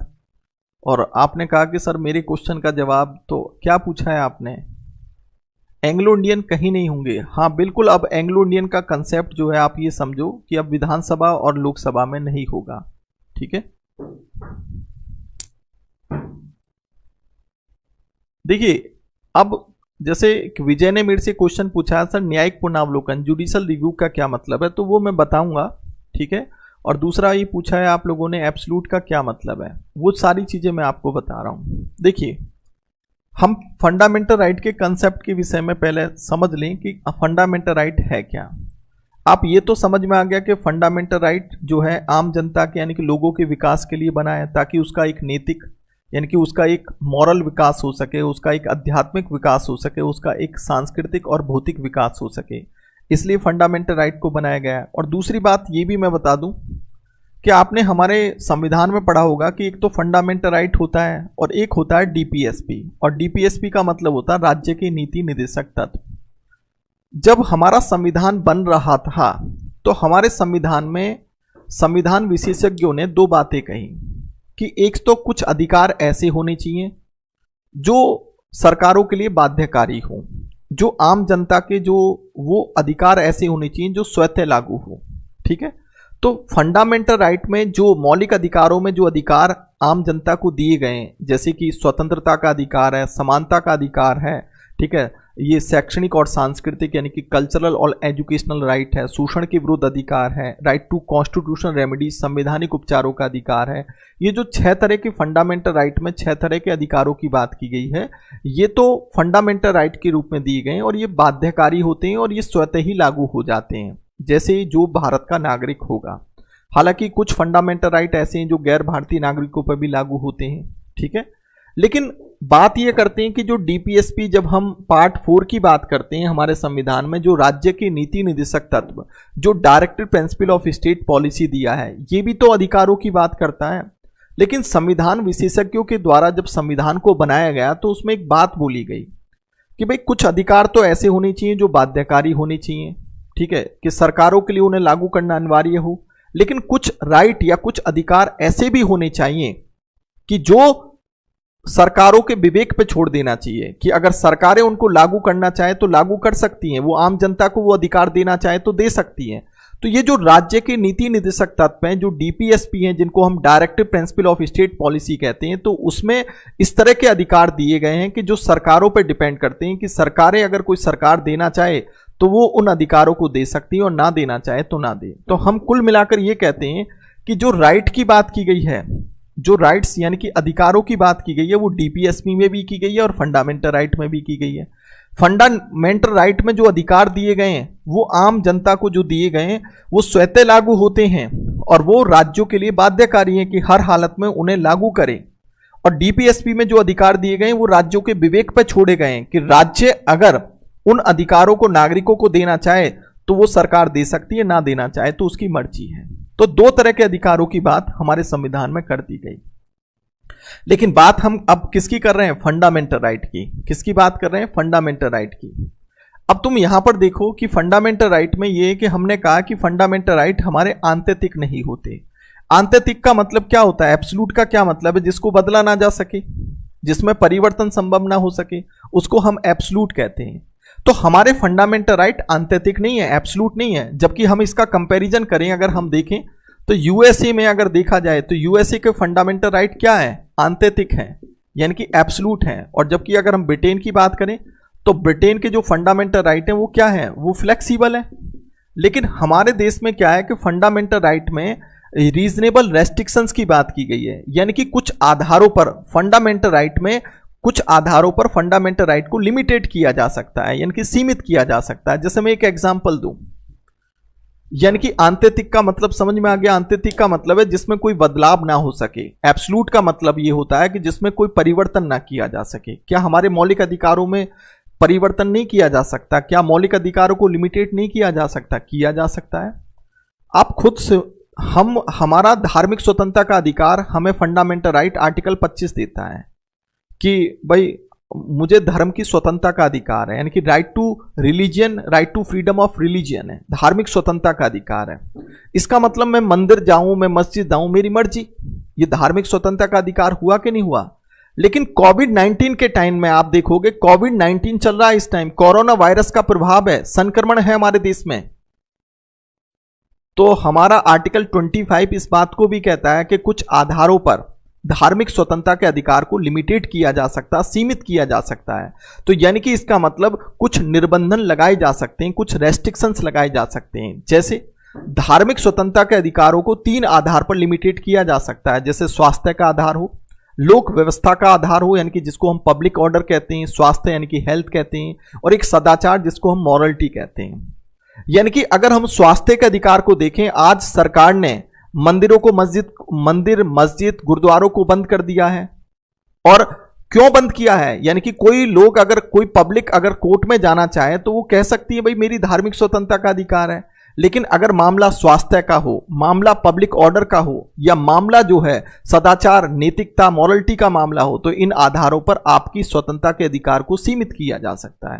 A: और आपने कहा कि सर मेरे क्वेश्चन का जवाब, तो क्या पूछा है आपने? एंग्लो इंडियन कहीं नहीं होंगे। हाँ बिल्कुल, अब एंग्लो इंडियन का कंसेप्ट जो है आप ये समझो कि अब विधानसभा और लोकसभा में नहीं होगा, ठीक है। देखिए, अब जैसे विजय ने मेरे से क्वेश्चन पूछा है, सर न्यायिक पुनरावलोकन जुडिशल रिव्यू का क्या मतलब है, तो वो मैं बताऊंगा, ठीक है। और दूसरा ये पूछा है आप लोगों ने एब्सोल्यूट का क्या मतलब है, वो सारी चीजें मैं आपको बता रहा हूं। देखिए, हम फंडामेंटल राइट के कंसेप्ट के विषय में पहले समझ लें कि फंडामेंटल राइट है क्या। आप ये तो समझ में आ गया कि फंडामेंटल राइट जो है आम जनता के यानी कि लोगों के विकास के लिए बना है, ताकि उसका एक नैतिक यानी कि उसका एक मॉरल विकास हो सके, उसका एक आध्यात्मिक विकास हो सके, उसका एक सांस्कृतिक और भौतिक विकास हो सके, इसलिए फंडामेंटल राइट को बनाया गया है। और दूसरी बात ये भी मैं बता दूं कि आपने हमारे संविधान में पढ़ा होगा कि एक तो फंडामेंटल राइट होता है और एक होता है डीपीएसपी, और डीपीएसपी का मतलब होता है राज्य के नीति निर्देशक तत्व। जब हमारा संविधान बन रहा था तो हमारे संविधान में संविधान विशेषज्ञों ने दो बातें कही कि एक तो कुछ अधिकार ऐसे होने चाहिए जो सरकारों के लिए बाध्यकारी हो, जो आम जनता के जो वो अधिकार ऐसे होने चाहिए जो स्वतः लागू हो, ठीक है। तो फंडामेंटल राइट में जो मौलिक अधिकारों में जो अधिकार आम जनता को दिए गए हैं, जैसे कि स्वतंत्रता का अधिकार है, समानता का अधिकार है, ठीक है, ये शैक्षणिक और सांस्कृतिक यानी कि कल्चरल और एजुकेशनल राइट है, शोषण के विरुद्ध अधिकार है, राइट टू कॉन्स्टिट्यूशनल रेमेडी संवैधानिक उपचारों का अधिकार है। ये जो 6 तरह के फंडामेंटल राइट में 6 तरह के अधिकारों की बात की गई है, ये तो फंडामेंटल राइट के रूप में दिए गए हैं और ये बाध्यकारी होते हैं और ये स्वतः ही लागू हो जाते हैं जैसे जो भारत का नागरिक होगा। हालांकि कुछ फंडामेंटल राइट ऐसे हैं जो गैर भारतीय नागरिकों पर भी लागू होते हैं, ठीक है। लेकिन बात यह करते हैं कि जो डीपीएसपी, जब हम पार्ट 4 की बात करते हैं हमारे संविधान में, जो राज्य के नीति निर्देशक तत्व, जो directive principle of state policy दिया है, ये भी तो अधिकारों की बात करता है। लेकिन संविधान विशेषज्ञों के द्वारा जब संविधान को बनाया गया तो उसमें एक बात बोली गई कि भाई कुछ अधिकार तो ऐसे होने चाहिए जो बाध्यकारी होने चाहिए, ठीक है, कि सरकारों के लिए उन्हें लागू करना अनिवार्य हो। लेकिन कुछ राइट या कुछ अधिकार ऐसे भी होने चाहिए कि जो सरकारों के विवेक पे छोड़ देना चाहिए, कि अगर सरकारें उनको लागू करना चाहे तो लागू कर सकती हैं, वो आम जनता को वो अधिकार देना चाहे तो दे सकती हैं। तो ये जो राज्य के नीति निर्देशक तत्व हैं, जो डीपीएसपी हैं, जिनको हम directive principle of state policy कहते हैं, तो उसमें इस तरह के अधिकार दिए गए हैं कि जो सरकारों पर डिपेंड करते हैं, कि सरकारें अगर कोई सरकार देना चाहे तो वो उन अधिकारों को दे सकती है और ना देना चाहे तो ना दे। तो हम कुल मिलाकर ये कहते हैं कि जो राइट की बात की गई है, जो राइट्स यानी कि अधिकारों की बात की गई है, वो डीपीएसपी में भी की गई है और फंडामेंटल राइट में भी की गई है। फंडामेंटल राइट में जो अधिकार दिए गए हैं वो आम जनता को जो दिए गए हैं वो स्वतः लागू होते हैं और वो राज्यों के लिए बाध्यकारी हैं कि हर हालत में उन्हें लागू करें। और डीपीएसपी में जो अधिकार दिए गए हैं वो राज्यों के विवेक पर छोड़े गए हैं कि राज्य अगर उन अधिकारों को नागरिकों को देना चाहे तो वो सरकार दे सकती है, ना देना चाहे तो उसकी मर्जी है। तो दो तरह के अधिकारों की बात हमारे संविधान में कर दी गई। लेकिन बात हम अब किसकी कर रहे हैं? फंडामेंटल राइट की। किसकी बात कर रहे हैं? फंडामेंटल राइट की। अब तुम यहां पर देखो कि फंडामेंटल राइट में ये कि हमने कहा कि फंडामेंटल राइट हमारे आंतरिक नहीं होते। आंतरिक का मतलब क्या होता है? एब्सोल्यूट का क्या मतलब है? जिसको बदला ना जा सके, जिसमें परिवर्तन संभव ना हो सके, उसको हम एब्सोल्यूट कहते हैं। तो हमारे फंडामेंटल राइट आंतरिक नहीं है, एब्सोल्यूट नहीं है। जबकि हम इसका कंपैरिजन करें, अगर हम देखें तो यूएसए में अगर देखा जाए तो यूएसए के फंडामेंटल राइट क्या है? आंतरिक है, यानी कि एब्सोल्यूट है। और जबकि अगर हम ब्रिटेन की बात करें तो ब्रिटेन के जो फंडामेंटल राइट है वो क्या है? वो फ्लेक्सिबल है। लेकिन हमारे देश में क्या है कि फंडामेंटल राइट में रीजनेबल रेस्ट्रिक्शंस की बात की गई है, यानी कि कुछ आधारों पर फंडामेंटल राइट में कुछ आधारों पर फंडामेंटल राइट को लिमिटेड किया जा सकता है, यानी कि सीमित किया जा सकता है। जैसे मैं एक एग्जांपल दूं, यानी कि आंतरिक का मतलब समझ में आ गया। आंतरिक का मतलब है जिसमें कोई बदलाव ना हो सके। एब्सोल्यूट का मतलब यह होता है कि जिसमें कोई परिवर्तन ना किया जा सके। क्या हमारे मौलिक अधिकारों में परिवर्तन नहीं किया जा सकता? क्या मौलिक अधिकारों को लिमिटेड नहीं किया जा सकता? किया जा सकता है। आप खुद से हमारा धार्मिक स्वतंत्रता का अधिकार हमें फंडामेंटल राइट आर्टिकल 25 देता है कि भाई मुझे धर्म की स्वतंत्रता का अधिकार है, यानी कि right to religion, right to freedom of religion है, धार्मिक स्वतंत्रता का अधिकार है। इसका मतलब मैं मंदिर जाऊं, मैं मस्जिद जाऊं, मेरी मर्जी। ये धार्मिक स्वतंत्रता का अधिकार हुआ कि नहीं हुआ? लेकिन कोविड-19 के टाइम में आप देखोगे, कोविड-19 चल रहा है इस टाइम, कोरोना वायरस का प्रभाव है, संक्रमण है हमारे देश में, तो हमारा आर्टिकल 25 इस बात को भी कहता है कि कुछ आधारों पर धार्मिक स्वतंत्रता के अधिकार को लिमिटेड किया जा सकता है, सीमित किया जा सकता है। तो यानी कि इसका मतलब कुछ निर्बंधन लगाए जा सकते हैं, कुछ रेस्ट्रिक्शंस लगाए जा सकते हैं। जैसे धार्मिक स्वतंत्रता के अधिकारों को 3 आधार पर लिमिटेड किया जा सकता है, जैसे स्वास्थ्य का आधार हो, लोक व्यवस्था का आधार हो, यानी कि जिसको हम पब्लिक ऑर्डर कहते हैं, स्वास्थ्य यानी कि हेल्थ कहते हैं, और एक सदाचार जिसको हम मॉरलिटी कहते हैं। यानी कि अगर हम स्वास्थ्य के अधिकार को देखें, आज सरकार ने मंदिरों को मंदिर मस्जिद गुरुद्वारों को बंद कर दिया है। और क्यों बंद किया है? यानी कि कोई लोग, अगर कोई पब्लिक अगर कोर्ट में जाना चाहे तो वो कह सकती है भाई मेरी धार्मिक स्वतंत्रता का अधिकार है। लेकिन अगर मामला स्वास्थ्य का हो, मामला पब्लिक ऑर्डर का हो, या मामला जो है सदाचार नैतिकता मॉरलिटी का मामला हो, तो इन आधारों पर आपकी स्वतंत्रता के अधिकार को सीमित किया जा सकता है।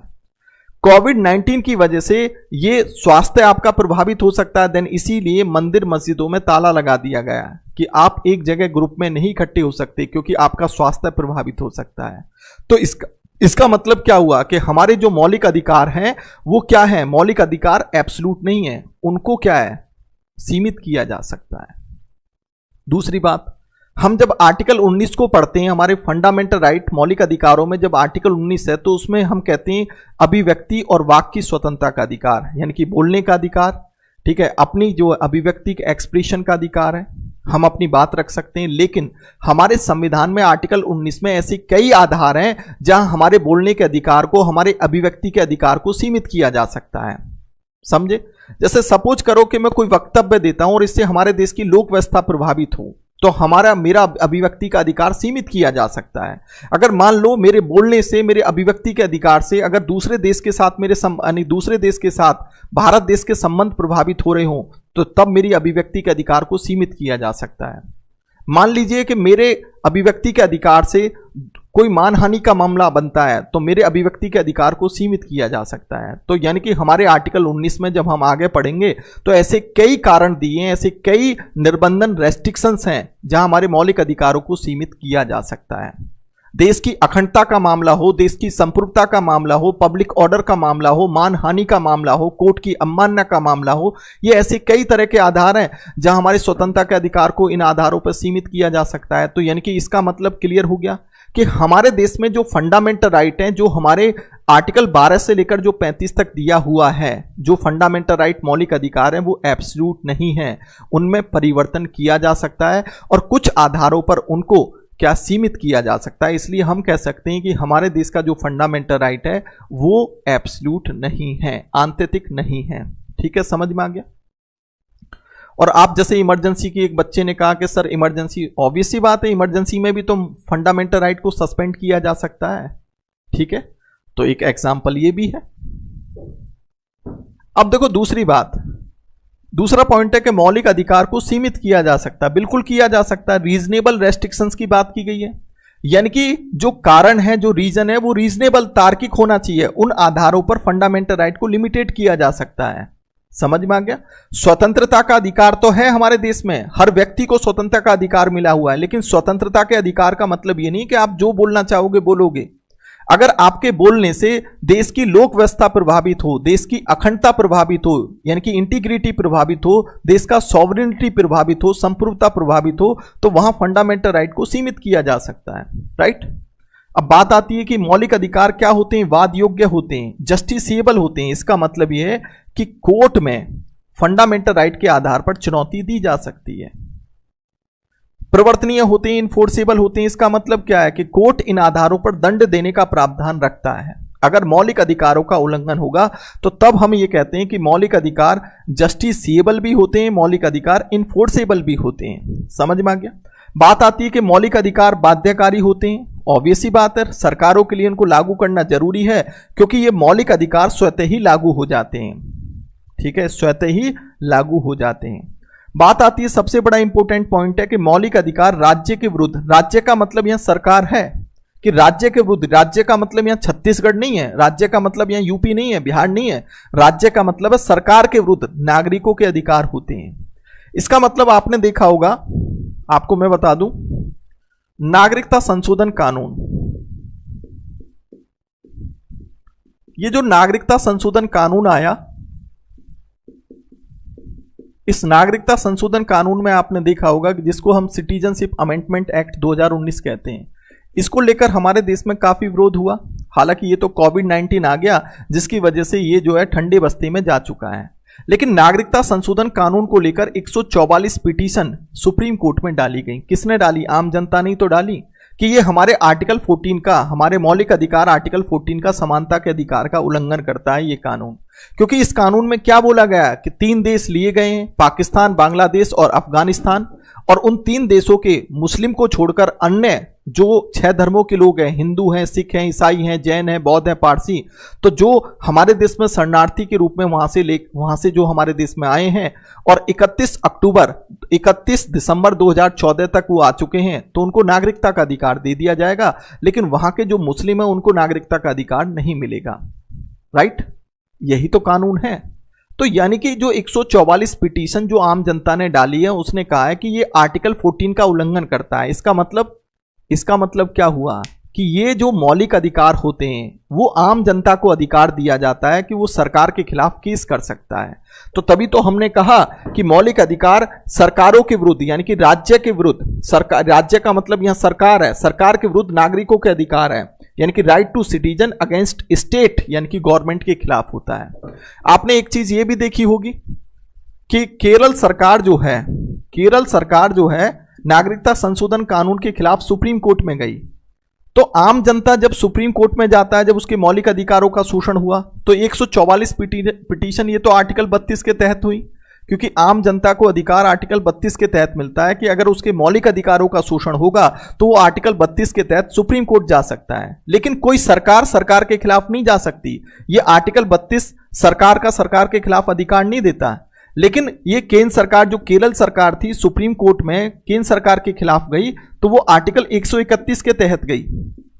A: कोविड-19 की वजह से ये स्वास्थ्य आपका प्रभावित हो सकता है, देन इसीलिए मंदिर मस्जिदों में ताला लगा दिया गया है कि आप एक जगह ग्रुप में नहीं इकट्ठे हो सकते, क्योंकि आपका स्वास्थ्य प्रभावित हो सकता है। तो इसका मतलब क्या हुआ कि हमारे जो मौलिक अधिकार हैं वो क्या है? मौलिक अधिकार एब्सोल्यूट नहीं है, उनको क्या है? सीमित किया जा सकता है। दूसरी बात, हम जब आर्टिकल 19 को पढ़ते हैं, हमारे फंडामेंटल राइट मौलिक अधिकारों में जब आर्टिकल 19 है, तो उसमें हम कहते हैं अभिव्यक्ति और वाक की स्वतंत्रता का अधिकार, यानी कि बोलने का अधिकार, ठीक है, अपनी जो अभिव्यक्ति एक्सप्रेशन का अधिकार है, हम अपनी बात रख सकते हैं। लेकिन हमारे संविधान में आर्टिकल 19 में ऐसे कई आधार हैं जहां हमारे बोलने के अधिकार को, हमारे अभिव्यक्ति के अधिकार को सीमित किया जा सकता है। समझे? जैसे सपोज करो कि मैं कोई वक्तव्य देता हूं और इससे हमारे देश की लोक व्यवस्था प्रभावित हो, तो मेरा अभिव्यक्ति का अधिकार सीमित किया जा सकता है। अगर मान लो मेरे बोलने से, मेरे अभिव्यक्ति के अधिकार से अगर दूसरे देश के साथ भारत देश के संबंध प्रभावित हो रहे हो, तो तब मेरी अभिव्यक्ति के अधिकार को सीमित किया जा सकता है। मान लीजिए कि मेरे अभिव्यक्ति के अधिकार से कोई मानहानि का मामला बनता है, तो मेरे अभिव्यक्ति के अधिकार को सीमित किया जा सकता है। तो यानी कि हमारे आर्टिकल 19 में जब हम आगे पढ़ेंगे तो ऐसे कई कारण दिए हैं, ऐसे कई निर्बंधन रेस्ट्रिक्शंस हैं जहां हमारे मौलिक अधिकारों को सीमित किया जा सकता है। देश की अखंडता का मामला हो, देश की संप्रभुता का मामला हो, पब्लिक ऑर्डर का मामला हो, मानहानि का मामला हो, कोर्ट की अवमानना का मामला हो, ये ऐसे कई तरह के आधार हैं जहां हमारे स्वतंत्रता के अधिकार को इन आधारों पर सीमित किया जा सकता है। तो यानी कि इसका मतलब क्लियर हो गया कि हमारे देश में जो फंडामेंटल राइट हैं, जो हमारे आर्टिकल 12 से लेकर जो 35 तक दिया हुआ है, जो फंडामेंटल राइट मौलिक अधिकार हैं, वो एब्सोल्यूट नहीं है, उनमें परिवर्तन किया जा सकता है और कुछ आधारों पर उनको क्या सीमित किया जा सकता है। इसलिए हम कह सकते हैं कि हमारे देश का जो फंडामेंटल राइट है वो एब्सोल्यूट नहीं है, आंतरिक नहीं है। ठीक है, समझ में आ गया? और आप जैसे इमरजेंसी की, एक बच्चे ने कहा कि सर इमरजेंसी, ऑब्वियस सी बात है, इमरजेंसी में भी तो फंडामेंटल राइट को सस्पेंड किया जा सकता है। ठीक है, तो एक एग्जांपल ये भी है। अब देखो दूसरी बात, दूसरा पॉइंट है कि मौलिक अधिकार को सीमित किया जा सकता है, बिल्कुल किया जा सकता है। रीजनेबल रेस्ट्रिक्शंस की बात की गई है, यानी कि जो कारण है, जो रीजन है, वो रीजनेबल, तार्किक होना चाहिए। उन आधारों पर फंडामेंटल राइट को लिमिटेड किया जा सकता है। समझ में आ गया? स्वतंत्रता का अधिकार तो है हमारे देश में, हर व्यक्ति को स्वतंत्रता का अधिकार मिला हुआ है, लेकिन स्वतंत्रता के अधिकार का मतलब ये नहीं कि आप जो बोलना चाहोगे बोलोगे। अगर आपके बोलने से देश की लोक व्यवस्था प्रभावित हो, देश की अखंडता प्रभावित हो, यानी कि इंटीग्रिटी प्रभावित हो, देश का सॉवरेनिटी प्रभावित हो, संप्रभुता प्रभावित हो, तो वहां फंडामेंटल राइट को सीमित किया जा सकता है। राइट? अब बात आती है कि मौलिक अधिकार क्या होते हैं? वाद योग्य होते हैं, जस्टिसेबल होते हैं। इसका मतलब यह है कि कोर्ट में फंडामेंटल राइट के आधार पर चुनौती दी जा सकती है। प्रवर्तनीय होते हैं, इन्फोर्सेबल होते हैं। इसका मतलब क्या है कि कोर्ट इन आधारों पर दंड देने का प्रावधान रखता है। अगर मौलिक अधिकारों का उल्लंघन होगा तो तब हम ये कहते हैं कि मौलिक अधिकार जस्टिसेबल भी होते हैं, मौलिक अधिकार इन्फोर्सेबल भी होते हैं। समझ में आ गया? बात आती है कि मौलिक अधिकार बाध्यकारी होते हैं। ऑब्वियस ही बात है, सरकारों के लिए उनको लागू करना जरूरी है, क्योंकि ये मौलिक अधिकार स्वतः ही लागू हो जाते हैं। ठीक है, स्वतः ही लागू हो जाते हैं। बात आती है, सबसे बड़ा इंपॉर्टेंट पॉइंट है कि मौलिक अधिकार राज्य के विरुद्ध, राज्य का मतलब यहां सरकार है, कि राज्य के विरुद्ध, राज्य का मतलब यहां छत्तीसगढ़ नहीं है, राज्य का मतलब यहां यूपी नहीं है, बिहार नहीं है, राज्य का मतलब है सरकार के विरुद्ध नागरिकों के अधिकार होते हैं। इसका मतलब आपने देखा होगा, आपको मैं बता दूं, नागरिकता संशोधन कानून, ये जो नागरिकता संशोधन कानून आया, इस नागरिकता संशोधन कानून में आपने देखा होगा कि जिसको हम सिटीजनशिप अमेंडमेंट एक्ट 2019 कहते हैं, इसको लेकर हमारे देश में काफी विरोध हुआ। हालांकि ये तो कोविड-19 आ गया जिसकी वजह से ये जो है ठंडे बस्ती में जा चुका है, लेकिन नागरिकता संशोधन कानून को लेकर 144 पिटीशन सुप्रीम कोर्ट में डाली गई। किसने डाली? आम जनता ने तो डाली कि ये हमारे आर्टिकल 14 का, हमारे मौलिक अधिकार आर्टिकल 14 का, समानता के अधिकार का उल्लंघन करता है ये कानून। क्योंकि इस कानून में क्या बोला गया कि 3 देश लिए गए हैं, पाकिस्तान, बांग्लादेश और अफगानिस्तान, और उन 3 देशों के मुस्लिम को छोड़कर अन्य जो 6 धर्मों के लोग हैं, हिंदू हैं, सिख हैं, ईसाई हैं, जैन हैं, बौद्ध हैं, पारसी, तो जो हमारे देश में शरणार्थी के रूप में वहां से जो हमारे देश में आए हैं और 31 दिसंबर 2014 तक वो आ चुके हैं, तो उनको नागरिकता का अधिकार दे दिया जाएगा। लेकिन वहां के जो मुस्लिम है उनको नागरिकता का अधिकार नहीं मिलेगा। राइट, यही तो कानून है। तो यानी कि जो 144 पिटीशन जो आम जनता ने डाली है, उसने कहा है कि ये आर्टिकल 14 का उल्लंघन करता है। इसका मतलब क्या हुआ कि ये जो मौलिक अधिकार होते हैं वो आम जनता को अधिकार दिया जाता है कि वो सरकार के खिलाफ केस कर सकता है। तो तभी तो हमने कहा कि मौलिक अधिकार सरकारों के विरुद्ध, यानी कि राज्य के विरुद्ध, सरकार, राज्य का मतलब यहां सरकार है, सरकार के विरुद्ध नागरिकों के अधिकार है, यानी कि right to citizen against state, यानी कि गवर्नमेंट के खिलाफ होता है। आपने एक चीज ये भी देखी होगी कि केरल सरकार जो है नागरिकता संशोधन कानून के खिलाफ सुप्रीम कोर्ट में गई। तो आम जनता जब सुप्रीम कोर्ट में जाता है, जब उसके मौलिक अधिकारों का शोषण हुआ, तो 144 पिटीशन ये तो आर्टिकल 32 के तहत हुई, क्योंकि आम जनता को अधिकार आर्टिकल 32 के तहत मिलता है कि अगर उसके मौलिक अधिकारों का शोषण होगा तो वो आर्टिकल 32 के तहत सुप्रीम कोर्ट जा सकता है। लेकिन कोई सरकार के खिलाफ नहीं जा सकती। ये आर्टिकल 32 सरकार के खिलाफ अधिकार नहीं देता। लेकिन ये केंद्र सरकार, जो केरल सरकार थी, सुप्रीम कोर्ट में केंद्र सरकार के खिलाफ गई, तो वो आर्टिकल 131 के तहत गई,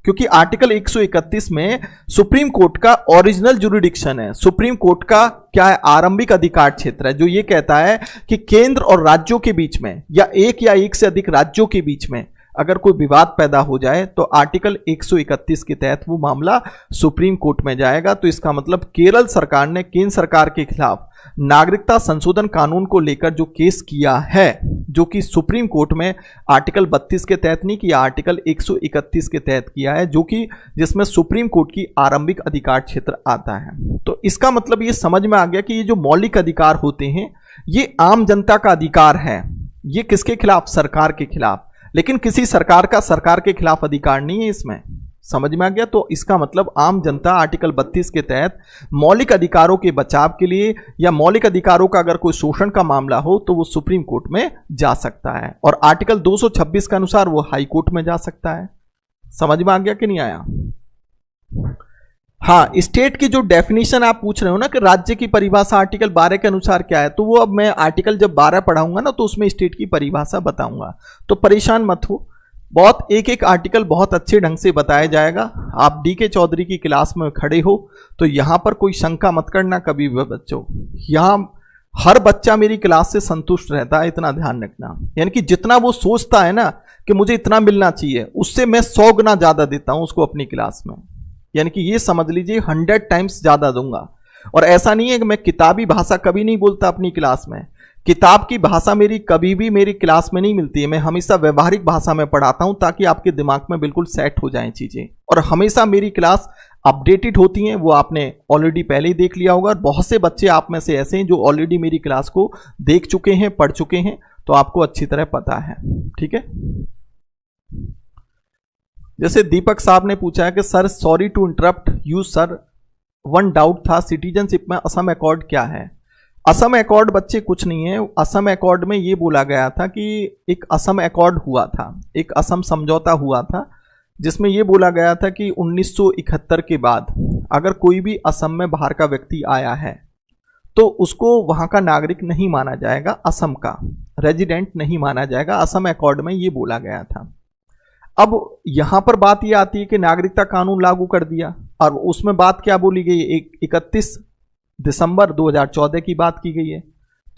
A: क्योंकि आर्टिकल 131 में सुप्रीम कोर्ट का ओरिजिनल जुरिडिक्शन है। सुप्रीम कोर्ट का क्या है? आरंभिक अधिकार क्षेत्र है, जो ये कहता है कि केंद्र और राज्यों के बीच में या एक से अधिक राज्यों के बीच में अगर कोई विवाद पैदा हो जाए तो आर्टिकल 131 के तहत वो मामला सुप्रीम कोर्ट में जाएगा। तो इसका मतलब केरल सरकार ने केंद्र सरकार के खिलाफ नागरिकता संशोधन कानून को लेकर जो केस किया है, जो कि सुप्रीम कोर्ट में आर्टिकल 32 के तहत नहीं किया, आर्टिकल 131 के तहत किया है, जो कि जिसमें सुप्रीम कोर्ट की आरंभिक अधिकार क्षेत्र आता है। तो इसका मतलब ये समझ में आ गया कि ये जो मौलिक अधिकार होते हैं ये आम जनता का अधिकार है। ये किसके खिलाफ? सरकार के खिलाफ। लेकिन किसी सरकार का सरकार के खिलाफ अधिकार नहीं है इसमें। समझ में आ गया? तो इसका मतलब आम जनता आर्टिकल 32 के तहत मौलिक अधिकारों के बचाव के लिए या मौलिक अधिकारों का अगर कोई शोषण का मामला हो तो वो सुप्रीम कोर्ट में जा सकता है, और आर्टिकल 226 के अनुसार वो हाई कोर्ट में जा सकता है। समझ में आ गया कि नहीं आया? हाँ, स्टेट की जो डेफिनेशन आप पूछ रहे हो ना कि राज्य की परिभाषा आर्टिकल 12 के अनुसार क्या है, तो वो अब मैं आर्टिकल जब 12 पढ़ाऊंगा ना तो उसमें स्टेट की परिभाषा बताऊंगा, तो परेशान मत हो। बहुत एक आर्टिकल बहुत अच्छे ढंग से बताया जाएगा। आप डीके चौधरी की क्लास में खड़े हो तो यहां पर कोई शंका मत करना कभी भी बच्चों। यहां हर बच्चा मेरी क्लास से संतुष्ट रहता है, इतना ध्यान रखना। यानी कि जितना वो सोचता है ना कि मुझे इतना मिलना चाहिए, उससे मैं 100 गुना ज्यादा देता हूं उसको अपनी क्लास में। यानी कि ये समझ लीजिए 100 टाइम्स ज्यादा दूंगा। और ऐसा नहीं है कि मैं किताबी भाषा कभी नहीं बोलता अपनी क्लास में। किताब की भाषा मेरी कभी भी मेरी क्लास में नहीं मिलती है। मैं हमेशा व्यवहारिक भाषा में पढ़ाता हूं ताकि आपके दिमाग में बिल्कुल सेट हो जाएं चीजें। और हमेशा मेरी क्लास अपडेटेड होती हैं, वो आपने ऑलरेडी पहले ही देख लिया होगा। बहुत से बच्चे आप में से ऐसे हैं जो ऑलरेडी मेरी क्लास को देख चुके हैं, पढ़ चुके हैं, तो आपको अच्छी तरह पता है। ठीक है, जैसे दीपक साहब ने पूछा है कि sir sorry to interrupt you sir, one doubt था, सिटीजनशिप में असम अकॉर्ड क्या है? असम अकॉर्ड बच्चे कुछ नहीं है। असम अकॉर्ड में ये बोला गया था कि एक असम अकॉर्ड हुआ था, एक असम समझौता हुआ था, जिसमें यह बोला गया था कि 1971 के बाद अगर कोई भी असम में बाहर का व्यक्ति आया है तो उसको वहां का नागरिक नहीं माना जाएगा, असम का रेजिडेंट नहीं माना जाएगा। असम अकॉर्ड में ये बोला गया था। अब यहां पर बात यह आती है कि नागरिकता कानून लागू कर दिया, और उसमें बात क्या बोली गई है, 31 दिसंबर 2014 की बात की गई है।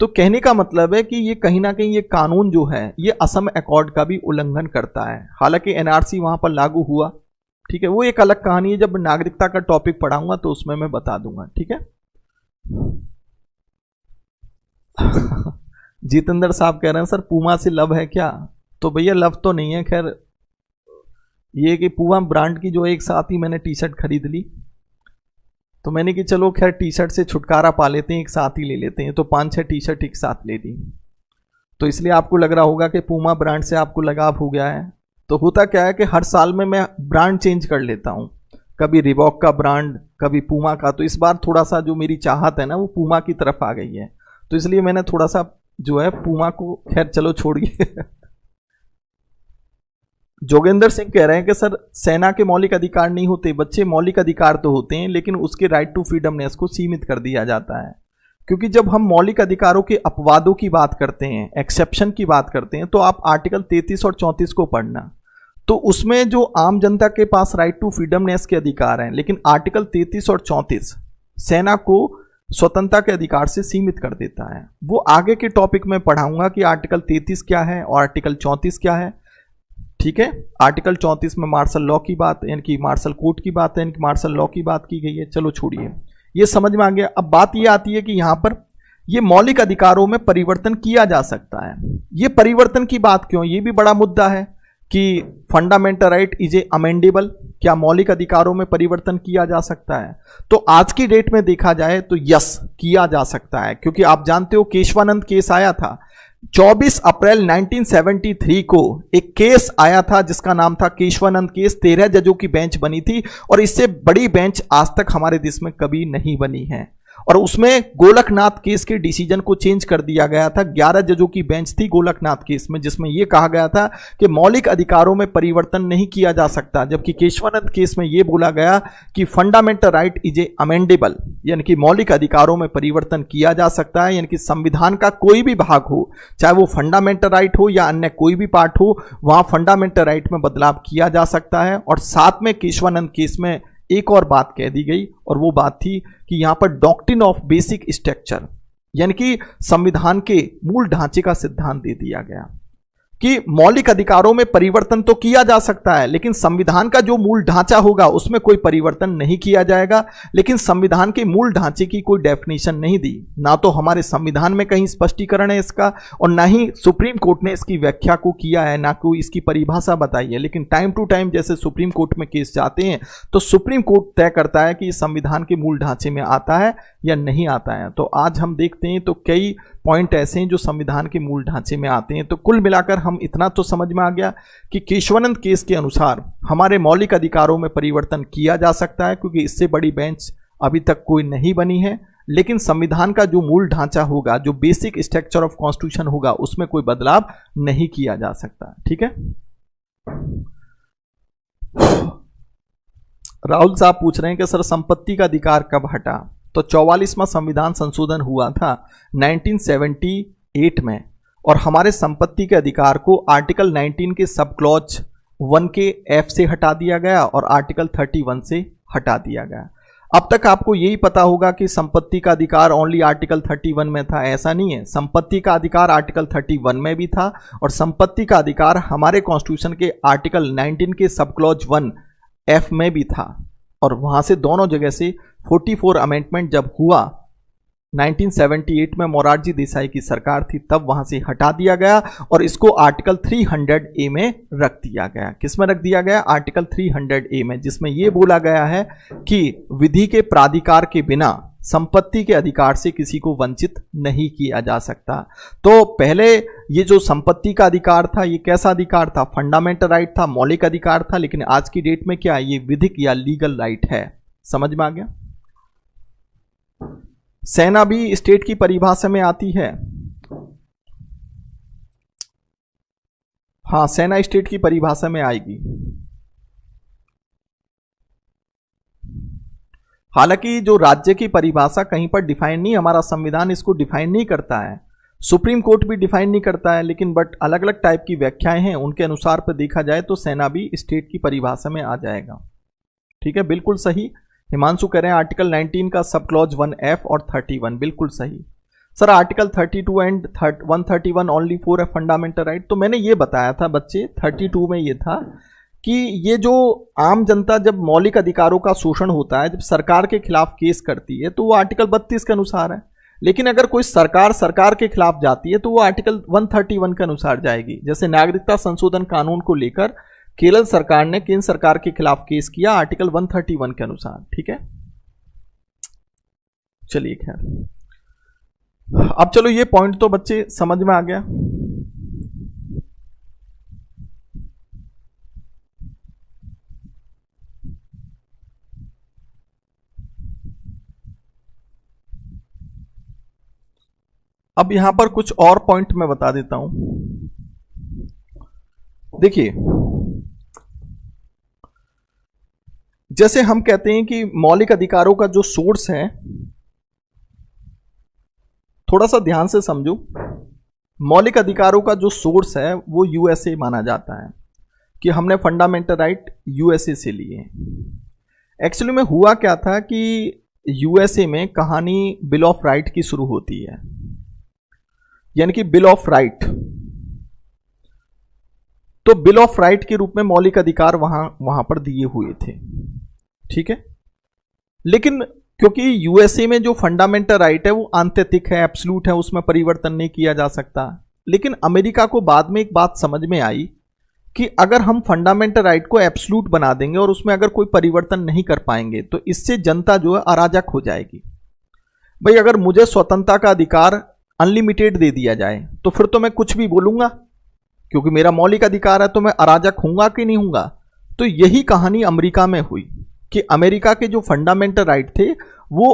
A: तो कहने का मतलब है कि ये कहीं ना कहीं ये कानून जो है ये असम अकॉर्ड का भी उल्लंघन करता है। हालांकि एनआरसी वहां पर लागू हुआ, ठीक है, वो एक अलग कहानी है, जब नागरिकता का टॉपिक पढ़ाऊंगा तो उसमें मैं बता दूंगा, ठीक है। जितेंद्र साहब कह रहे हैं सर पूमा से लव है क्या? तो भैया लव तो नहीं है, खैर ये कि पूमा ब्रांड की जो एक साथ ही मैंने टी शर्ट खरीद ली, तो मैंने कि चलो खैर टी शर्ट से छुटकारा पा लेते हैं, एक साथ ही ले लेते हैं, तो 5-6 टी शर्ट एक साथ ले ली। तो इसलिए आपको लग रहा होगा कि पूमा ब्रांड से आपको लगाव हो गया है। तो होता क्या है कि हर साल में मैं ब्रांड चेंज कर लेता हूं, कभी रिबॉक का ब्रांड, कभी पूमा का। तो इस बार थोड़ा सा जो मेरी चाहत है ना वो पूमा की तरफ आ गई है, तो इसलिए मैंने थोड़ा सा जो है पूमा को, खैर चलो छोड़िए। जोगेंद्र सिंह कह रहे हैं कि सर सेना के मौलिक अधिकार नहीं होते, बच्चे मौलिक अधिकार तो होते हैं लेकिन उसके राइट टू फ्रीडमनेस को सीमित कर दिया जाता है। क्योंकि जब हम मौलिक अधिकारों के अपवादों की बात करते हैं, एक्सेप्शन की बात करते हैं, तो आप आर्टिकल 33 और 34 को पढ़ना, तो उसमें जो आम जनता के पास राइट टू फ्रीडमनेस के अधिकार हैं, लेकिन आर्टिकल 33 और 34 सेना को स्वतंत्रता के अधिकार से सीमित कर देता है। वो आगे के टॉपिक में पढ़ाऊंगा कि आर्टिकल 33 क्या है और आर्टिकल 34 क्या है, ठीक है। आर्टिकल 34 में मार्शल लॉ की बात, यानी कि मार्शल कोर्ट की बात है, यानी कि मार्शल लॉ की बात की गई है। चलो छोड़िए, ये समझ में आ गया। अब बात ये आती है कि यहां पर ये मौलिक अधिकारों में परिवर्तन किया जा सकता है। ये परिवर्तन की बात क्यों, ये भी बड़ा मुद्दा है कि fundamental right is a amendable, क्या मौलिक अधिकारों में परिवर्तन किया जा सकता है? तो आज की डेट में देखा जाए तो यस, किया जा सकता है, क्योंकि आप जानते हो केशवानंद केस आया था 24 अप्रैल 1973 को, एक केस आया था जिसका नाम था केशवानंद केस। 13 जजों की बेंच बनी थी और इससे बड़ी बेंच आज तक हमारे देश में कभी नहीं बनी है। और उसमें गोलकनाथ केस के डिसीजन को चेंज कर दिया गया था। 11 जजों की बेंच थी गोलकनाथ केस में, जिसमें यह कहा गया था कि मौलिक अधिकारों में परिवर्तन नहीं किया जा सकता, जबकि केशवानंद केस में यह बोला गया कि fundamental right is a amendable, यानी कि मौलिक अधिकारों में परिवर्तन किया जा सकता है, यानी कि संविधान का कोई भी भाग हो, चाहे वो फंडामेंटल राइट हो या अन्य कोई भी पार्ट हो, वहां फंडामेंटल राइट में बदलाव किया जा सकता है। और साथ में केशवानंद केस में एक और बात कह दी गई, और वो बात थी कि यहां पर डॉक्ट्रिन ऑफ बेसिक स्ट्रक्चर, यानी कि संविधान के मूल ढांचे का सिद्धांत दे दिया गया कि मौलिक अधिकारों में परिवर्तन तो किया जा सकता है, लेकिन संविधान का जो मूल ढांचा होगा उसमें कोई परिवर्तन नहीं किया जाएगा। लेकिन संविधान के मूल ढांचे की कोई डेफिनेशन नहीं दी, ना तो हमारे संविधान में कहीं स्पष्टीकरण है इसका, और ना ही सुप्रीम कोर्ट ने इसकी व्याख्या को किया है, ना कोई इसकी परिभाषा बताई है। लेकिन टाइम टू टाइम जैसे सुप्रीम कोर्ट में केस जाते हैं तो सुप्रीम कोर्ट तय करता है कि संविधान के मूल ढांचे में आता है या नहीं आता है। तो आज हम देखते हैं तो कई पॉइंट ऐसे हैं जो संविधान के मूल ढांचे में आते हैं। तो कुल मिलाकर हम इतना तो समझ में आ गया कि केशवानंद केस के अनुसार हमारे मौलिक अधिकारों में परिवर्तन किया जा सकता है, क्योंकि इससे बड़ी बेंच अभी तक कोई नहीं बनी है। लेकिन संविधान का जो मूल ढांचा होगा, जो बेसिक स्ट्रक्चर ऑफ कॉन्स्टिट्यूशन होगा, उसमें कोई बदलाव नहीं किया जा सकता, ठीक है। राहुल साहब पूछ रहे हैं कि सर संपत्ति का अधिकार कब हटा? तो 44वां संविधान संशोधन हुआ था 1978 में, और हमारे संपत्ति के अधिकार को आर्टिकल 19 के सब क्लॉज 1 के F से हटा दिया गया और आर्टिकल 31 से हटा दिया गया। अब तक आपको यही पता होगा कि संपत्ति का अधिकार ओनली आर्टिकल 31 में था, ऐसा नहीं है। संपत्ति का अधिकार आर्टिकल 31 में भी था, और संपत्ति का अधिकार हमारे कॉन्स्टिट्यूशन के आर्टिकल 19 के सब क्लॉज 1 F में भी था। और वहां से दोनों जगह से 44 अमेंडमेंट जब हुआ 1978 में, मोरारजी देसाई की सरकार थी, तब वहां से हटा दिया गया और इसको आर्टिकल 300A में रख दिया गया। किस में रख दिया गया? आर्टिकल 300A में, जिसमें यह बोला गया है कि विधि के प्राधिकार के बिना संपत्ति के अधिकार से किसी को वंचित नहीं किया जा सकता। तो पहले ये जो संपत्ति का अधिकार था, ये कैसा अधिकार था? फंडामेंटल राइट था, मौलिक अधिकार था। लेकिन आज की डेट में क्या है? ये विधिक या लीगल राइट है। समझ में आ गया? सेना भी स्टेट की परिभाषा में आती है। हाँ, सेना स्टेट की परिभाषा में आएगी। हालांकि जो राज्य की परिभाषा कहीं पर डिफाइन नहीं, हमारा संविधान इसको डिफाइन नहीं करता है। सुप्रीम कोर्ट भी डिफाइन नहीं करता है, लेकिन बट अलग अलग टाइप की व्याख्याएं हैं, उनके अनुसार पर देखा जाए तो सेना भी स्टेट की परिभाषा में आ जाएगा। ठीक है, बिल्कुल सही। हिमांशु कह रहे हैं आर्टिकल 19 का सब क्लॉज 1F और 31, बिल्कुल सही। Sir article 32 and 131 only for a fundamental right, तो मैंने ये बताया था बच्चे 32 में ये था कि ये जो आम जनता जब मौलिक अधिकारों का शोषण होता है, जब सरकार के खिलाफ केस करती है तो वो आर्टिकल 32 के अनुसार है, लेकिन अगर कोई सरकार के खिलाफ जाती है तो वो आर्टिकल 131 के अनुसार जाएगी। जैसे नागरिकता संशोधन कानून को लेकर केरल सरकार ने केंद्र सरकार के खिलाफ केस किया आर्टिकल 131 के अनुसार। ठीक है, चलिए खैर, अब चलो ये पॉइंट तो बच्चे समझ में आ गया। अब यहां पर कुछ और पॉइंट मैं बता देता हूं। देखिए, जैसे हम कहते हैं कि मौलिक अधिकारों का जो सोर्स है, थोड़ा सा ध्यान से समझो, मौलिक अधिकारों का जो सोर्स है वो यूएसए माना जाता है, कि हमने फंडामेंटल राइट यूएसए से लिए। एक्चुअली में हुआ क्या था कि यूएसए में कहानी बिल ऑफ राइट की शुरू होती है, यानी कि बिल ऑफ राइट। तो बिल ऑफ राइट के रूप में मौलिक अधिकार वहां पर दिए हुए थे। ठीक है, लेकिन क्योंकि यूएसए में जो फंडामेंटल राइट है वो आंतरिक है, एब्सोल्यूट है, उसमें परिवर्तन नहीं किया जा सकता। लेकिन अमेरिका को बाद में एक बात समझ में आई कि अगर हम फंडामेंटल राइट को एब्सोल्यूट बना देंगे और उसमें अगर कोई परिवर्तन नहीं कर पाएंगे तो इससे जनता जो है अराजक हो जाएगी। भाई अगर मुझे स्वतंत्रता का अधिकार अनलिमिटेड दे दिया जाए तो फिर तो मैं कुछ भी बोलूंगा, क्योंकि मेरा मौलिक अधिकार है, तो मैं अराजक हूंगा कि नहीं हूंगा। तो यही कहानी अमेरिका में हुई कि अमेरिका के जो फंडामेंटल राइट थे वो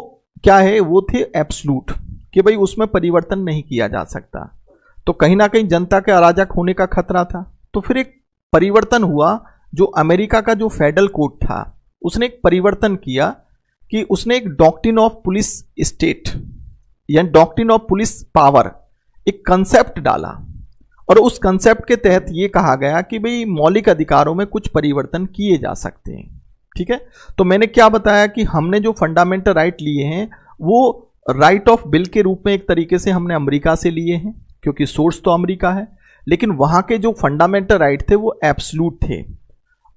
A: क्या है, वो थे एब्सोल्यूट, कि भाई उसमें परिवर्तन नहीं किया जा सकता। तो कहीं ना कहीं जनता के अराजक होने का खतरा था। तो फिर एक परिवर्तन हुआ, जो अमेरिका का जो फेडरल कोर्ट था उसने एक परिवर्तन किया कि उसने एक डॉक्ट्रिन ऑफ पुलिस स्टेट या डॉक्ट्रिन ऑफ पुलिस पावर एक कंसेप्ट डाला, और उस कंसेप्ट के तहत यह कहा गया कि भाई मौलिक अधिकारों में कुछ परिवर्तन किए जा सकते हैं। ठीक है, तो मैंने क्या बताया कि हमने जो फंडामेंटल राइट लिए हैं वो राइट ऑफ बिल के रूप में एक तरीके से हमने अमेरिका से लिए हैं, क्योंकि सोर्स तो अमेरिका है, लेकिन वहां के जो फंडामेंटल राइट थे वो एब्सोल्यूट थे।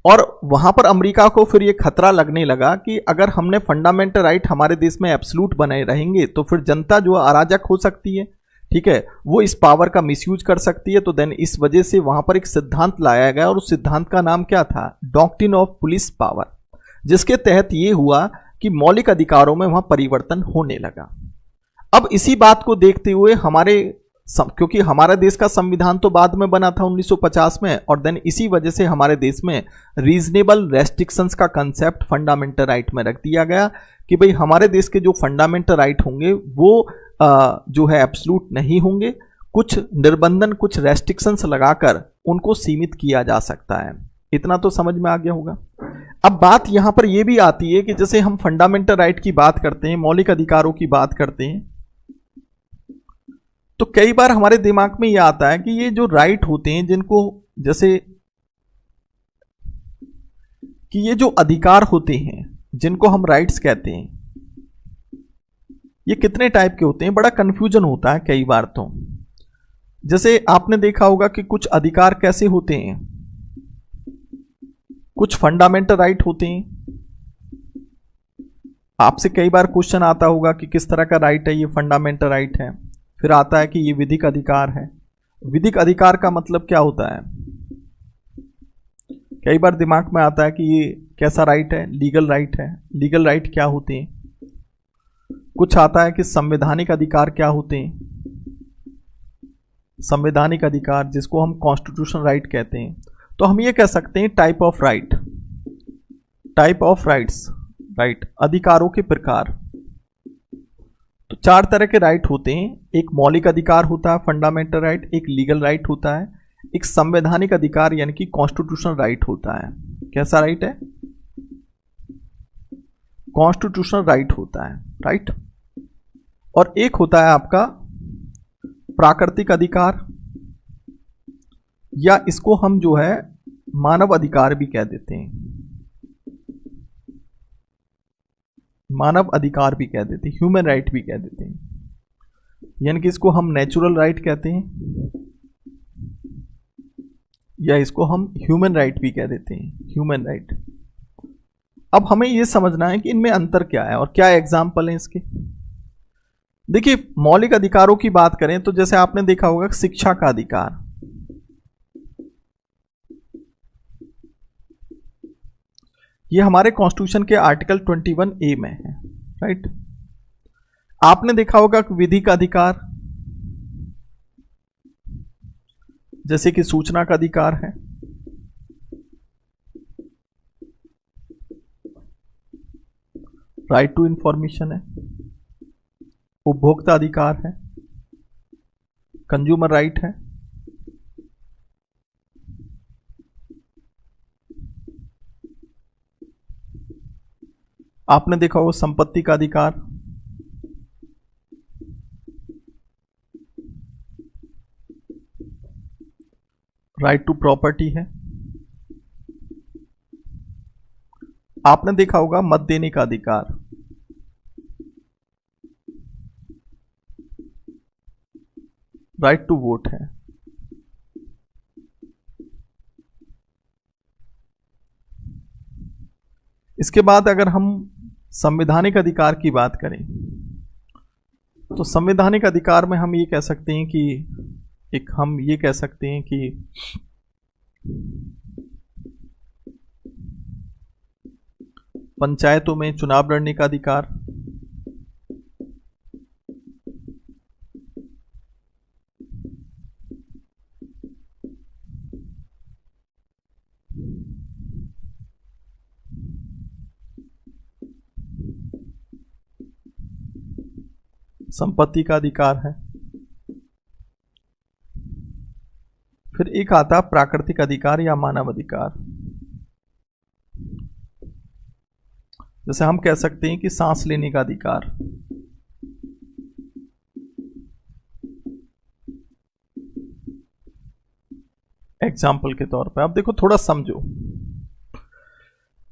A: और वहां पर अमेरिका को फिर ये खतरा लगने लगा कि अगर हमने फंडामेंटल राइट हमारे देश में एब्सोल्यूट बनाए रहेंगे तो फिर जनता जो अराजक हो सकती है। ठीक है, वो इस पावर का मिसयूज कर सकती है। तो देन इस वजह से वहां पर एक सिद्धांत लाया गया, और उस सिद्धांत का नाम क्या था, डॉक्ट्रिन ऑफ पुलिस पावर, जिसके तहत ये हुआ कि मौलिक अधिकारों में वहां परिवर्तन होने लगा। अब इसी बात को देखते हुए क्योंकि हमारे देश का संविधान तो बाद में बना था 1950 में, और देन इसी वजह से हमारे देश में रीजनेबल रेस्ट्रिक्शंस का कंसेप्ट फंडामेंटल राइट में रख दिया गया कि भाई हमारे देश के जो फंडामेंटल राइट होंगे वो जो है एब्सोल्यूट नहीं होंगे, कुछ निर्बंधन, कुछ रेस्ट्रिक्शंस लगाकर उनको सीमित किया जा सकता है। इतना तो समझ में आ गया होगा। अब बात यहां पर यह भी आती है कि जैसे हम फंडामेंटल राइट की बात करते हैं, मौलिक अधिकारों की बात करते हैं, तो कई बार हमारे दिमाग में यह आता है कि ये जो राइट होते हैं, जिनको जैसे कि ये जो अधिकार होते हैं जिनको हम राइट्स कहते हैं, ये कितने टाइप के होते हैं, बड़ा कंफ्यूजन होता है कई बार। तो जैसे आपने देखा होगा कि कुछ अधिकार कैसे होते हैं, कुछ फंडामेंटल राइट होते हैं। आपसे कई बार क्वेश्चन आता होगा कि किस तरह का राइट है ये, फंडामेंटल राइट है। फिर आता है कि ये विधिक अधिकार है। विधिक अधिकार का मतलब क्या होता है, कई बार दिमाग में आता है कि ये कैसा राइट है, लीगल राइट है। लीगल राइट क्या होते हैं? कुछ आता है कि संवैधानिक अधिकार क्या होते हैं। संवैधानिक अधिकार जिसको हम कॉन्स्टिट्यूशन राइट कहते हैं। तो हम ये कह सकते हैं type of right, type of rights, right अधिकारों के प्रकार। तो चार तरह के राइट होते हैं। एक मौलिक अधिकार होता है फंडामेंटल राइट, एक लीगल राइट होता है, एक संवैधानिक अधिकार यानी कि कॉन्स्टिट्यूशनल राइट होता है। कैसा राइट है? कॉन्स्टिट्यूशनल राइट होता है, राइट। और एक होता है आपका प्राकृतिक अधिकार, या इसको हम जो है मानव अधिकार भी कह देते हैं, मानव अधिकार भी कह देते हैं, ह्यूमन राइट भी कह देते हैं, यानी कि इसको हम नेचुरल राइट कहते हैं या इसको हम ह्यूमन राइट भी कह देते हैं, ह्यूमन राइट। अब हमें यह समझना है कि इनमें अंतर क्या है और क्या एग्जाम्पल हैं इसके। देखिए, मौलिक अधिकारों की बात करें तो जैसे आपने देखा होगा शिक्षा का अधिकार, ये हमारे कॉन्स्टिट्यूशन के आर्टिकल 21A में है, राइट। आपने देखा होगा कि विधि का अधिकार, जैसे कि सूचना का अधिकार है, राइट टू इंफॉर्मेशन है, उपभोक्ता अधिकार है, कंज्यूमर राइट है, आपने देखा होगा संपत्ति का अधिकार, राइट टू प्रॉपर्टी है, आपने देखा होगा मत देने का अधिकार, राइट टू वोट है। इसके बाद अगर हम संवैधानिक अधिकार की बात करें तो संवैधानिक अधिकार में हम ये कह सकते हैं कि पंचायतों में चुनाव लड़ने का अधिकार, संपत्ति का अधिकार है। फिर एक आता प्राकृतिक अधिकार या मानव अधिकार, जैसे हम कह सकते हैं कि सांस लेने का अधिकार, एग्जाम्पल के तौर पे। अब देखो, थोड़ा समझो,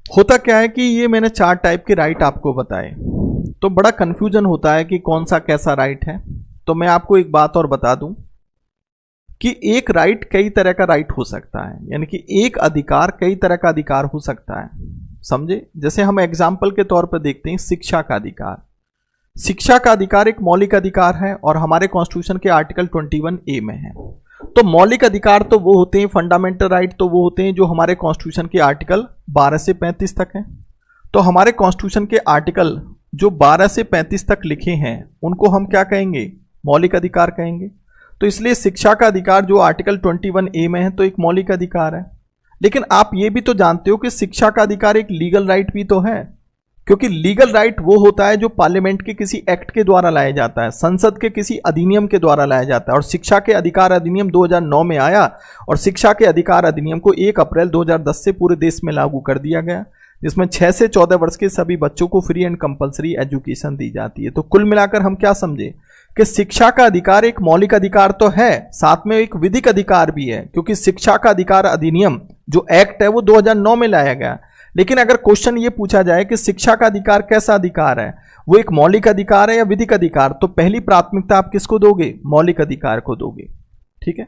A: होता क्या है कि ये मैंने 4 टाइप के राइट आपको बताए, तो बड़ा कंफ्यूजन होता है कि कौन सा कैसा राइट है। तो मैं आपको एक बात और बता दूं कि एक राइट कई तरह का राइट हो सकता है, यानी कि एक अधिकार कई तरह का अधिकार हो सकता है, समझे। जैसे हम एग्जाम्पल के तौर पर देखते हैं शिक्षा का अधिकार। शिक्षा का अधिकार एक मौलिक अधिकार है और हमारे कॉन्स्टिट्यूशन के आर्टिकल 21A में है। तो मौलिक अधिकार तो वो होते हैं, फंडामेंटल राइट तो वो होते हैं जो हमारे कॉन्स्टिट्यूशन के आर्टिकल 12 से 35 तक हैं। तो हमारे कॉन्स्टिट्यूशन के आर्टिकल जो 12 से 35 तक लिखे हैं उनको हम क्या कहेंगे, मौलिक अधिकार कहेंगे। तो इसलिए शिक्षा का अधिकार जो आर्टिकल 21A में है तो एक मौलिक अधिकार है। लेकिन आप ये भी तो जानते हो कि शिक्षा का अधिकार एक लीगल राइट भी तो है, क्योंकि लीगल राइट वो होता है जो पार्लियामेंट के किसी एक्ट के द्वारा लाया जाता है, संसद के किसी अधिनियम के द्वारा लाया जाता है। और शिक्षा के अधिकार अधिनियम 2009 में आया और शिक्षा के अधिकार अधिनियम को 1 अप्रैल 2010 से पूरे देश में लागू कर दिया गया, जिसमें 6 से 14 वर्ष के सभी बच्चों को फ्री एंड कंपलसरी एजुकेशन दी जाती है। तो कुल मिलाकर हम क्या समझे कि शिक्षा का अधिकार एक मौलिक अधिकार तो है, साथ में एक विधिक अधिकार भी है, क्योंकि शिक्षा का अधिकार अधिनियम जो एक्ट है वो 2009 में लाया गया। लेकिन अगर क्वेश्चन ये पूछा जाए कि शिक्षा का अधिकार कैसा अधिकार है, वो एक मौलिक अधिकार है या विधिक अधिकार, तो पहली प्राथमिकता आप किसको दोगे, मौलिक अधिकार को दोगे, ठीक है।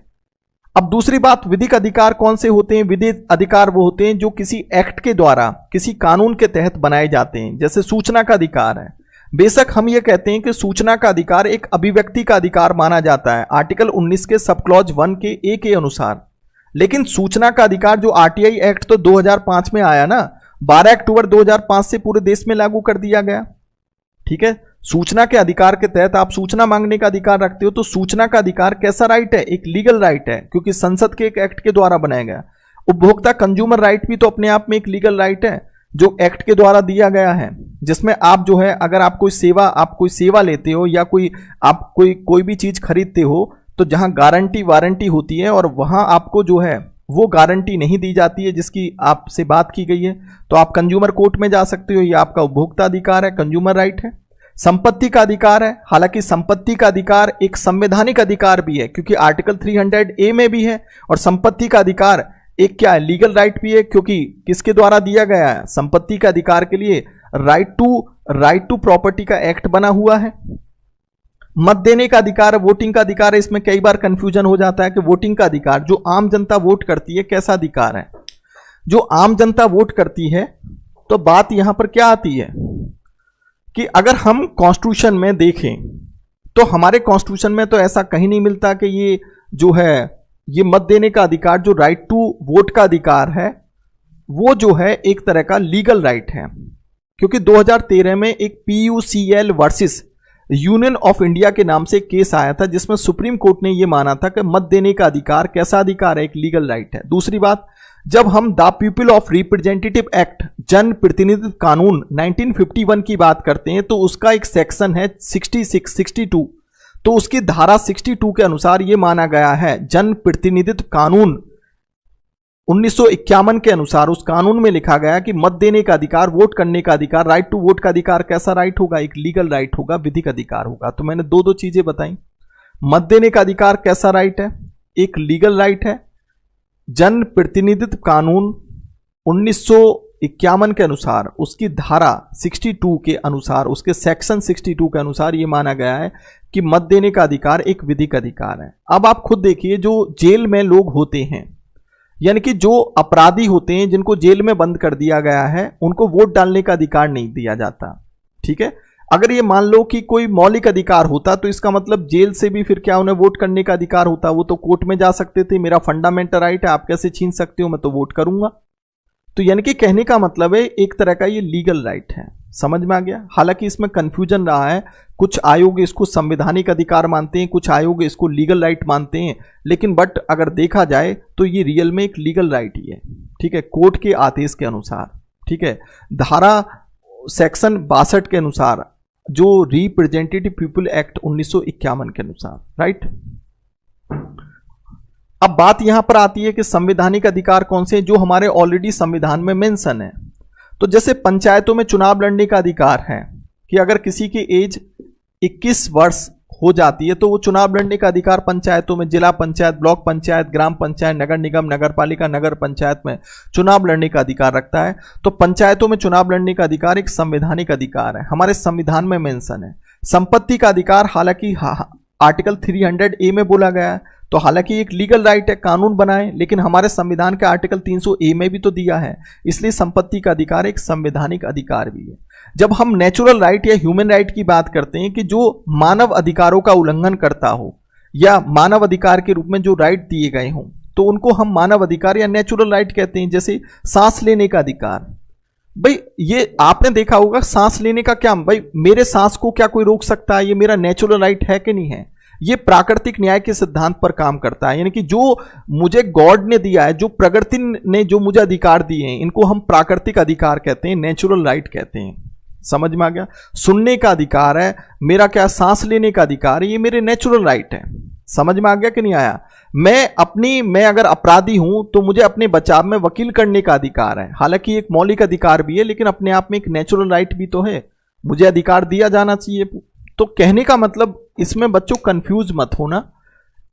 A: अब दूसरी बात, विधिक अधिकार कौन से होते हैं। विधिक अधिकार वो होते हैं जो किसी एक्ट के द्वारा, किसी कानून के तहत बनाए जाते हैं। जैसे सूचना का अधिकार है, बेशक हम ये कहते हैं कि सूचना का अधिकार एक अभिव्यक्ति का अधिकार माना जाता है आर्टिकल 19 के सब क्लॉज 1 के ए के अनुसार, लेकिन सूचना का अधिकार जो आरटीआई एक्ट तो 2005 में आया ना, 12 अक्टूबर 2005 से पूरे देश में लागू कर दिया गया, ठीक है। सूचना के अधिकार के तहत आप सूचना मांगने का अधिकार रखते हो, तो सूचना का अधिकार कैसा राइट है, एक लीगल राइट है, क्योंकि संसद के एक एक्ट के द्वारा बनाया गया। उपभोक्ता कंज्यूमर राइट भी तो अपने आप में एक लीगल राइट है जो एक्ट के द्वारा दिया गया है, जिसमें आप जो है अगर आप कोई सेवा लेते हो या आप कोई भी चीज खरीदते हो, तो जहां गारंटी वारंटी होती है और वहां आपको जो है वो गारंटी नहीं दी जाती है जिसकी आपसे बात की गई है, तो आप कंज्यूमर कोर्ट में जा सकते हो, ये आपका उपभोक्ता अधिकार है, कंज्यूमर राइट है। संपत्ति का अधिकार है, हालांकि संपत्ति का अधिकार एक संवैधानिक अधिकार भी है क्योंकि आर्टिकल 300A में भी है, और संपत्ति का अधिकार एक क्या है, लीगल राइट भी है, क्योंकि किसके द्वारा दिया गया है, संपत्ति का अधिकार के लिए राइट टू प्रॉपर्टी का एक्ट बना हुआ है। मत देने का अधिकार, वोटिंग का अधिकार है। इसमें कई बार कंफ्यूजन हो जाता है कि वोटिंग का अधिकार, जो आम जनता वोट करती है, कैसा अधिकार है। जो आम जनता वोट करती है, तो बात यहां पर क्या आती है कि अगर हम कॉन्स्टिट्यूशन में देखें तो हमारे कॉन्स्टिट्यूशन में तो ऐसा कहीं नहीं मिलता कि ये जो है, ये मत देने का अधिकार, जो राइट टू वोट का अधिकार है, वो जो है एक तरह का लीगल राइट है। क्योंकि 2013 में एक PUCL versus union of India के नाम से केस आया था, जिसमें सुप्रीम कोर्ट ने यह माना था कि मत देने का अधिकार कैसा अधिकार है, एक लीगल राइट है। दूसरी बात, जब हम the people of representative act, जन प्रतिनिधित्व कानून 1951 की बात करते हैं, तो उसका एक सेक्शन है 66, 62, तो उसकी धारा 62 के अनुसार यह माना गया है, जन प्रतिनिधित्व कानून 1951 के अनुसार उस कानून में लिखा गया कि मत देने का अधिकार, वोट करने का अधिकार, राइट टू वोट का अधिकार कैसा राइट होगा, एक लीगल राइट होगा, विधिक अधिकार होगा। तो मैंने दो चीजें बताई। मत देने का अधिकार कैसा राइट है, एक लीगल राइट है। जन प्रतिनिधित्व कानून 1951 के अनुसार, उसकी धारा 62 के अनुसार, उसके सेक्शन 62 के अनुसार यह माना गया है कि मत देने का अधिकार एक विधिक अधिकार है। अब आप खुद देखिए, जो जेल में लोग होते हैं, यानी कि जो अपराधी होते हैं, जिनको जेल में बंद कर दिया गया है, उनको वोट डालने का अधिकार नहीं दिया जाता। ठीक है, अगर ये मान लो कि कोई मौलिक अधिकार होता, तो इसका मतलब जेल से भी फिर क्या उन्हें वोट करने का अधिकार होता, वो तो कोर्ट में जा सकते थे, मेरा फंडामेंटल राइट है, आप कैसे छीन सकते हो, मैं तो वोट करूंगा। तो यानी कि कहने का मतलब है एक तरह का ये लीगल राइट है। समझ में आ गया। हालांकि इसमें कंफ्यूजन रहा है, कुछ आयोग इसको संवैधानिक अधिकार मानते हैं, कुछ आयोग इसको लीगल राइट मानते हैं, लेकिन बट अगर देखा जाए तो ये रियल में एक लीगल राइट ही है। ठीक है, कोर्ट के आदेश के अनुसार। ठीक है, धारा सेक्शन 62 के अनुसार, जो रिप्रेजेंटेटिव पीपल एक्ट 1951 के अनुसार, राइट। अब बात यहां पर आती है कि संवैधानिक अधिकार कौन से हैं, जो हमारे ऑलरेडी संविधान में मेंशन है। तो जैसे पंचायतों में चुनाव लड़ने का अधिकार है कि अगर किसी की एज 21 वर्ष हो जाती है तो वो चुनाव लड़ने का अधिकार पंचायतों में, जिला पंचायत, ब्लॉक पंचायत, ग्राम पंचायत, नगर निगम, नगर पालिका, नगर पंचायत में चुनाव लड़ने का अधिकार रखता है। तो पंचायतों में चुनाव लड़ने का अधिकार एक संवैधानिक अधिकार है, हमारे संविधान में मेंशन है। संपत्ति का अधिकार हालांकि आर्टिकल 300A में बोला गया है, तो हालांकि एक लीगल राइट है, कानून बनाए, लेकिन हमारे संविधान के आर्टिकल 300A में भी तो दिया है, इसलिए संपत्ति का अधिकार एक संवैधानिक अधिकार भी है। जब हम नेचुरल राइट या ह्यूमन राइट की बात करते हैं कि जो मानव अधिकारों का उल्लंघन करता हो या मानव अधिकार के रूप में जो राइट दिए गए हों, तो उनको हम मानव अधिकार या नेचुरल राइट कहते हैं। जैसे सांस लेने का अधिकार, भाई ये आपने देखा होगा, सांस लेने का क्या, भाई मेरे सांस को क्या कोई रोक सकता है, ये मेरा नेचुरल राइट है कि नहीं है। ये प्राकृतिक न्याय के सिद्धांत पर काम करता है, यानी कि जो मुझे गॉड ने दिया है, जो प्रकृति ने जो मुझे अधिकार दिए हैं, इनको हम प्राकृतिक अधिकार कहते हैं, नेचुरल राइट कहते हैं। समझ में आ गया। सुनने का अधिकार है मेरा, क्या सांस लेने का अधिकार है, ये मेरे नेचुरल राइट है। समझ में आ गया कि नहीं आया। मैं अगर अपराधी हूं तो मुझे अपने बचाव में वकील करने का अधिकार है, हालांकि एक मौलिक अधिकार भी है, लेकिन अपने आप में एक नेचुरल राइट भी तो है, मुझे अधिकार दिया जाना चाहिए। तो कहने का मतलब, इसमें बच्चों कंफ्यूज मत होना,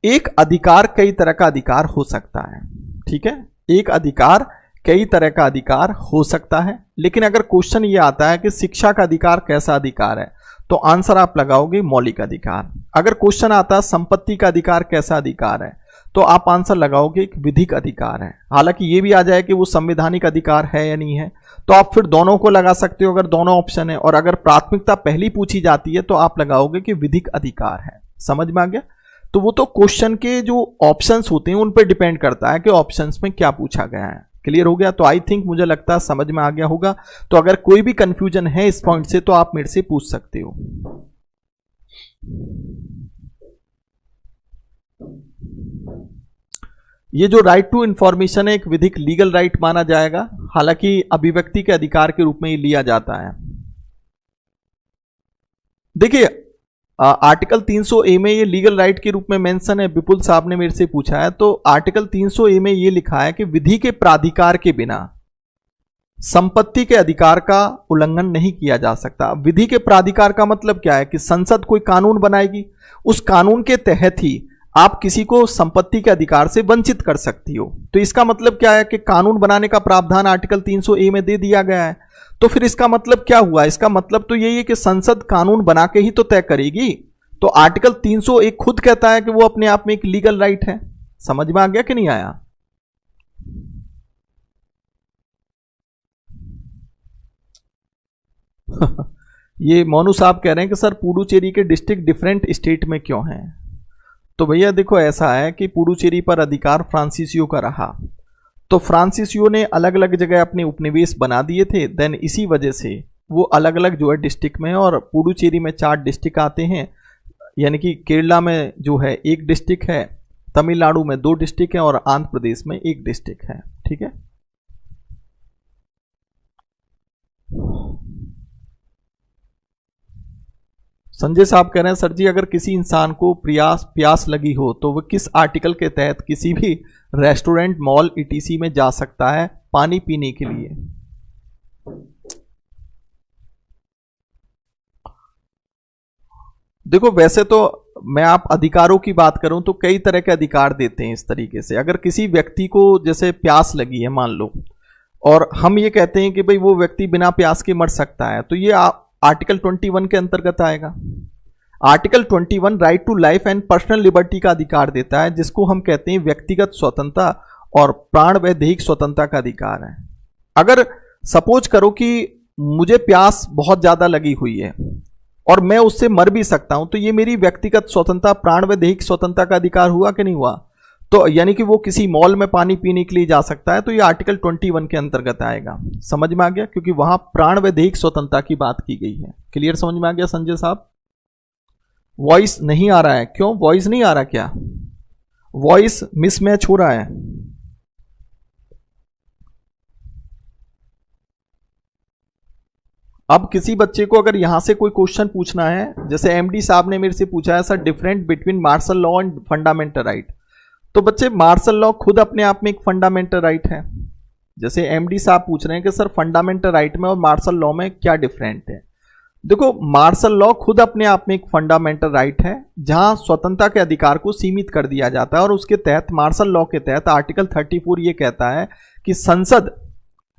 A: एक अधिकार कई तरह का अधिकार हो सकता है। ठीक है, एक अधिकार कई तरह का अधिकार हो सकता है, लेकिन अगर क्वेश्चन ये आता है कि शिक्षा का अधिकार कैसा अधिकार है, तो आंसर आप लगाओगे मौलिक अधिकार। अगर क्वेश्चन आता है संपत्ति का अधिकार कैसा अधिकार है, तो आप आंसर लगाओगे एक विधिक अधिकार है। हालांकि ये भी आ जाए कि वो संवैधानिक अधिकार है या नहीं है, तो आप फिर दोनों को लगा सकते हो अगर दोनों ऑप्शन है, और अगर प्राथमिकता पहली पूछी जाती है तो आप लगाओगे कि विधिक अधिकार है। समझ में आ गया। तो वो तो क्वेश्चन के जो ऑप्शंस होते हैं उन पर डिपेंड करता है कि ऑप्शंस में क्या पूछा गया है। क्लियर हो गया। तो आई थिंक मुझे लगता है समझ में आ गया होगा। तो अगर कोई भी कंफ्यूजन है इस पॉइंट से तो आप मेरे से पूछ सकते हो। ये जो राइट टू इंफॉर्मेशन है एक विधिक लीगल राइट माना जाएगा, हालांकि अभिव्यक्ति के अधिकार के रूप में ये लिया जाता है। देखिए आर्टिकल 300A में ये लीगल राइट के रूप में मेंशन है, विपुल साहब ने मेरे से पूछा है। तो आर्टिकल 300A में ये लिखा है कि विधि के प्राधिकार के बिना संपत्ति के अधिकार का उल्लंघन नहीं किया जा सकता। विधि के प्राधिकार का मतलब क्या है कि संसद कोई कानून बनाएगी, उस कानून के तहत ही आप किसी को संपत्ति के अधिकार से वंचित कर सकती हो। तो इसका मतलब क्या है कि कानून बनाने का प्रावधान आर्टिकल 300A में दे दिया गया है। तो फिर इसका मतलब क्या हुआ? इसका मतलब तो यही है कि संसद कानून बना के ही तो तय करेगी। तो आर्टिकल 301 खुद कहता है कि वो अपने आप में एक लीगल राइट है। समझ में आ गया कि नहीं आया? ये मोनू साहब कह रहे हैं कि सर पुडुचेरी के डिस्ट्रिक्ट डिफरेंट स्टेट में क्यों हैं? तो भैया देखो, ऐसा है कि पुडुचेरी पर अधिकार फ्रांसीसियों का रहा, तो फ्रांसीसियों ने अलग अलग जगह अपने उपनिवेश बना दिए थे। देन इसी वजह से वो अलग अलग जो है डिस्ट्रिक्ट में है, और पुडुचेरी में 4 डिस्ट्रिक्ट आते हैं, यानी कि केरला में जो है 1 डिस्ट्रिक्ट है, तमिलनाडु में 2 डिस्ट्रिक्ट है, और आंध्र प्रदेश में 1 डिस्ट्रिक्ट है। ठीक है। संजय साहब कह रहे हैं सर जी, अगर किसी इंसान को प्यास लगी हो तो वह किस आर्टिकल के तहत किसी भी रेस्टोरेंट, मॉल, ईटीसी में जा सकता है पानी पीने के लिए? देखो, वैसे तो मैं आप अधिकारों की बात करूं तो कई तरह के अधिकार देते हैं इस तरीके से। अगर किसी व्यक्ति को जैसे प्यास लगी है मान लो, और हम ये कहते हैं कि भाई वो व्यक्ति बिना प्यास के मर सकता है, तो ये आर्टिकल 21 के अंतर्गत आएगा। Article 21 right to life and personal liberty का अधिकार देता है, जिसको हम कहते हैं व्यक्तिगत स्वतंत्रता और प्राण व दैहिक स्वतंत्रता का अधिकार है। अगर सपोज करो कि मुझे प्यास बहुत ज्यादा लगी हुई है और मैं उससे मर भी सकता हूं, तो ये मेरी व्यक्तिगत स्वतंत्रता, प्राण व दैहिक स्वतंत्रता का अधिकार हुआ कि नहीं हुआ? तो यानी कि वो किसी मॉल में पानी पीने के लिए जा सकता है, तो ये आर्टिकल 21 के अंतर्गत आएगा। समझ में आ गया? क्योंकि वहां प्राण व दैहिक स्वतंत्रता की बात की गई है। क्लियर? समझ में आ गया संजय साहब? वॉइस नहीं आ रहा है? क्यों वॉइस नहीं आ रहा? क्या वॉइस मिसमैच हो रहा है? अब किसी बच्चे को अगर यहां से कोई क्वेश्चन पूछना है, जैसे एमडी साहब ने मेरे से पूछा है sir different between martial law and fundamental right, तो बच्चे मार्शल लॉ खुद अपने आप में एक फंडामेंटल राइट है। जैसे एमडी साहब पूछ रहे हैं कि सर फंडामेंटल राइट में और मार्शल लॉ में क्या डिफरेंट है। देखो, मार्शल लॉ खुद अपने आप में एक फंडामेंटल राइट है, जहां स्वतंत्रता के अधिकार को सीमित कर दिया जाता है, और उसके तहत मार्शल लॉ के तहत आर्टिकल 34 ये कहता है कि संसद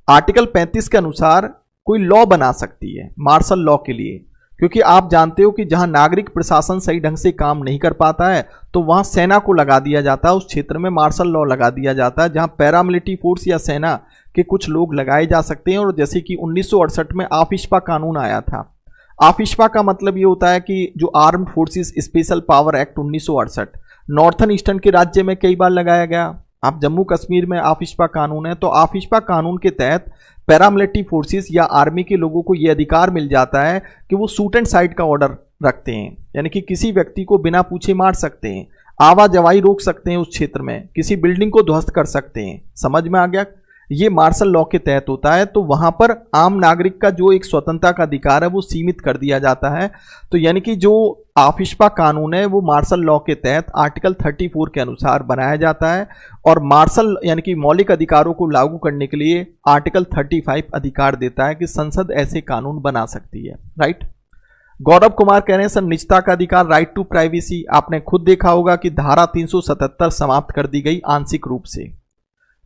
A: आर्टिकल 35 के अनुसार कोई लॉ बना सकती है मार्शल लॉ के लिए। क्योंकि आप जानते हो कि जहां नागरिक प्रशासन सही ढंग से काम नहीं कर पाता है, तो वहां सेना को लगा दिया जाता है, उस क्षेत्र में मार्शल लॉ लगा दिया जाता है, जहां पैरामिलिट्री फोर्स या सेना के कुछ लोग लगाए जा सकते हैं। और जैसे कि 1968 में आफिस्पा कानून आया था। आफिस्पा का मतलब ये होता है कि जो armed forces special power act 1968 northern eastern के राज्य में कई बार लगाया गया। आप जम्मू कश्मीर में आफिस्पा कानून है, तो आफिस्पा कानून के तहत पैरामिलिट्री फोर्सेस या आर्मी के लोगों को यह अधिकार मिल जाता है कि वो शूट एंड साइट का ऑर्डर रखते हैं, यानी कि किसी व्यक्ति को बिना पूछे मार सकते हैं, आवाजाही रोक सकते हैं उस क्षेत्र में, किसी बिल्डिंग को ध्वस्त कर सकते हैं। समझ में आ गया? ये मार्शल लॉ के तहत होता है। तो वहां पर आम नागरिक का जो एक स्वतंत्रता का अधिकार है वो सीमित कर दिया जाता है। तो यानी कि जो आफिस्पा कानून है वो मार्शल लॉ के तहत आर्टिकल 34 के अनुसार बनाया जाता है, और मार्शल यानी कि मौलिक अधिकारों को लागू करने के लिए आर्टिकल 35 अधिकार देता है कि संसद ऐसे कानून बना सकती है। राइट? गौरव कुमार कह रहे हैं सर निजता का अधिकार, राइट टू प्राइवेसी, आपने खुद देखा होगा कि धारा 377 समाप्त कर दी गई आंशिक रूप से,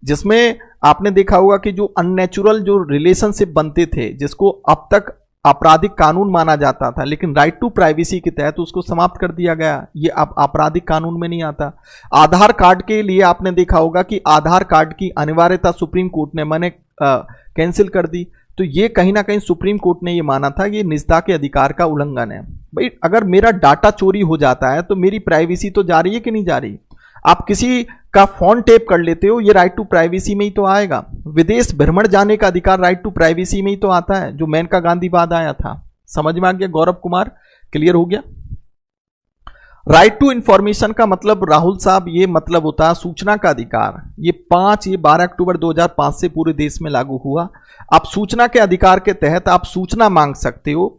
A: जिसमें आपने देखा होगा कि जो अननेचुरल जो रिलेशनशिप बनते थे, जिसको अब तक आपराधिक कानून माना जाता था, लेकिन राइट टू प्राइवेसी के तहत उसको समाप्त कर दिया गया। ये अब आपराधिक कानून में नहीं आता। आधार कार्ड के लिए आपने देखा होगा कि आधार कार्ड की अनिवार्यता सुप्रीम कोर्ट ने मैंने कैंसिल कर दी। तो ये कहीं ना कहीं सुप्रीम कोर्ट ने ये माना था कि ये निजता के अधिकार का उल्लंघन है। भाई अगर मेरा डाटा चोरी हो जाता है तो मेरी प्राइवेसी तो जा रही है कि नहीं जा रही? आप किसी का फोन टेप कर लेते हो, ये राइट टू प्राइवेसी में ही तो आएगा। विदेश भ्रमण जाने का अधिकार राइट टू प्राइवेसी में ही तो आता है, जो मेनका गांधी बाद आया था। समझ में आ गया गौरव कुमार? क्लियर हो गया? राइट टू इंफॉर्मेशन का मतलब राहुल साहब ये मतलब होता है सूचना का अधिकार। ये 12 अक्टूबर 2005 से पूरे देश में लागू हुआ। आप सूचना के अधिकार के तहत आप सूचना मांग सकते हो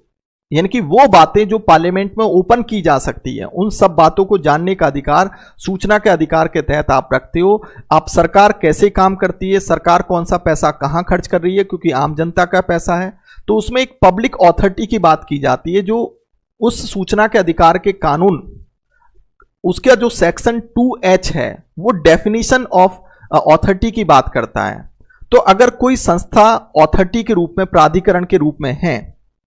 A: यानी कि वो बातें जो पार्लियामेंट में ओपन की जा सकती है, उन सब बातों को जानने का अधिकार सूचना के अधिकार के तहत आप रखते हो। आप सरकार कैसे काम करती है, सरकार कौन सा पैसा कहां खर्च कर रही है, क्योंकि आम जनता का पैसा है, तो उसमें एक पब्लिक ऑथोरिटी की बात की जाती है, जो उस सूचना के अधिकार के कानून, उसका जो सेक्शन 2H है वो डेफिनेशन ऑफ ऑथोरिटी की बात करता है। तो अगर कोई संस्था ऑथोरिटी के रूप में, प्राधिकरण के रूप में है,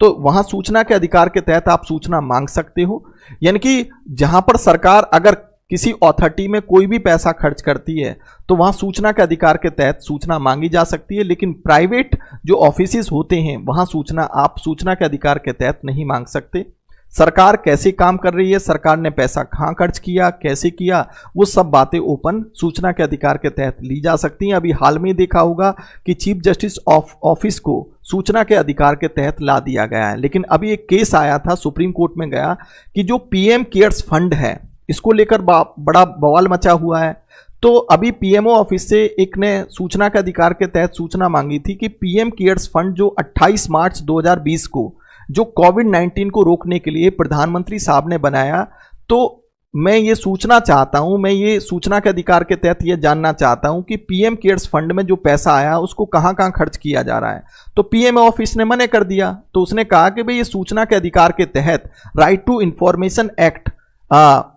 A: तो वहां सूचना के अधिकार के तहत आप सूचना मांग सकते हो। यानी कि जहां पर सरकार अगर किसी ऑथोरिटी में कोई भी पैसा खर्च करती है तो वहां सूचना के अधिकार के तहत सूचना मांगी जा सकती है, लेकिन प्राइवेट जो ऑफिसेस होते हैं वहां सूचना आप सूचना के अधिकार के तहत नहीं मांग सकते। सरकार कैसे काम कर रही है, सरकार ने पैसा कहां खर्च किया, कैसे किया, वो सब बातें ओपन सूचना के अधिकार के तहत ली जा सकती हैं। अभी हाल में देखा होगा कि चीफ जस्टिस ऑफिस को सूचना के अधिकार के तहत ला दिया गया है, लेकिन अभी एक केस आया था, सुप्रीम कोर्ट में गया कि जो पीएम केयर्स फंड है, इसको लेकर बड़ा बवाल मचा हुआ है। तो अभी पीएमओ ऑफिस से एक ने सूचना के अधिकार के तहत सूचना मांगी थी कि पीएम केयर्स फंड जो 28 मार्च 2020 को जो कोविड-19 को रोकने के लिए प्रधानमंत्री साहब ने बनाया, तो मैं ये सूचना चाहता हूं, मैं ये सूचना के अधिकार के तहत ये जानना चाहता हूं कि पीएम केयर्स फंड में जो पैसा आया उसको कहां कहां खर्च किया जा रहा है। तो पीएम ऑफिस ने मना कर दिया। तो उसने कहा कि भाई ये सूचना के अधिकार के तहत राइट टू इंफॉर्मेशन एक्ट,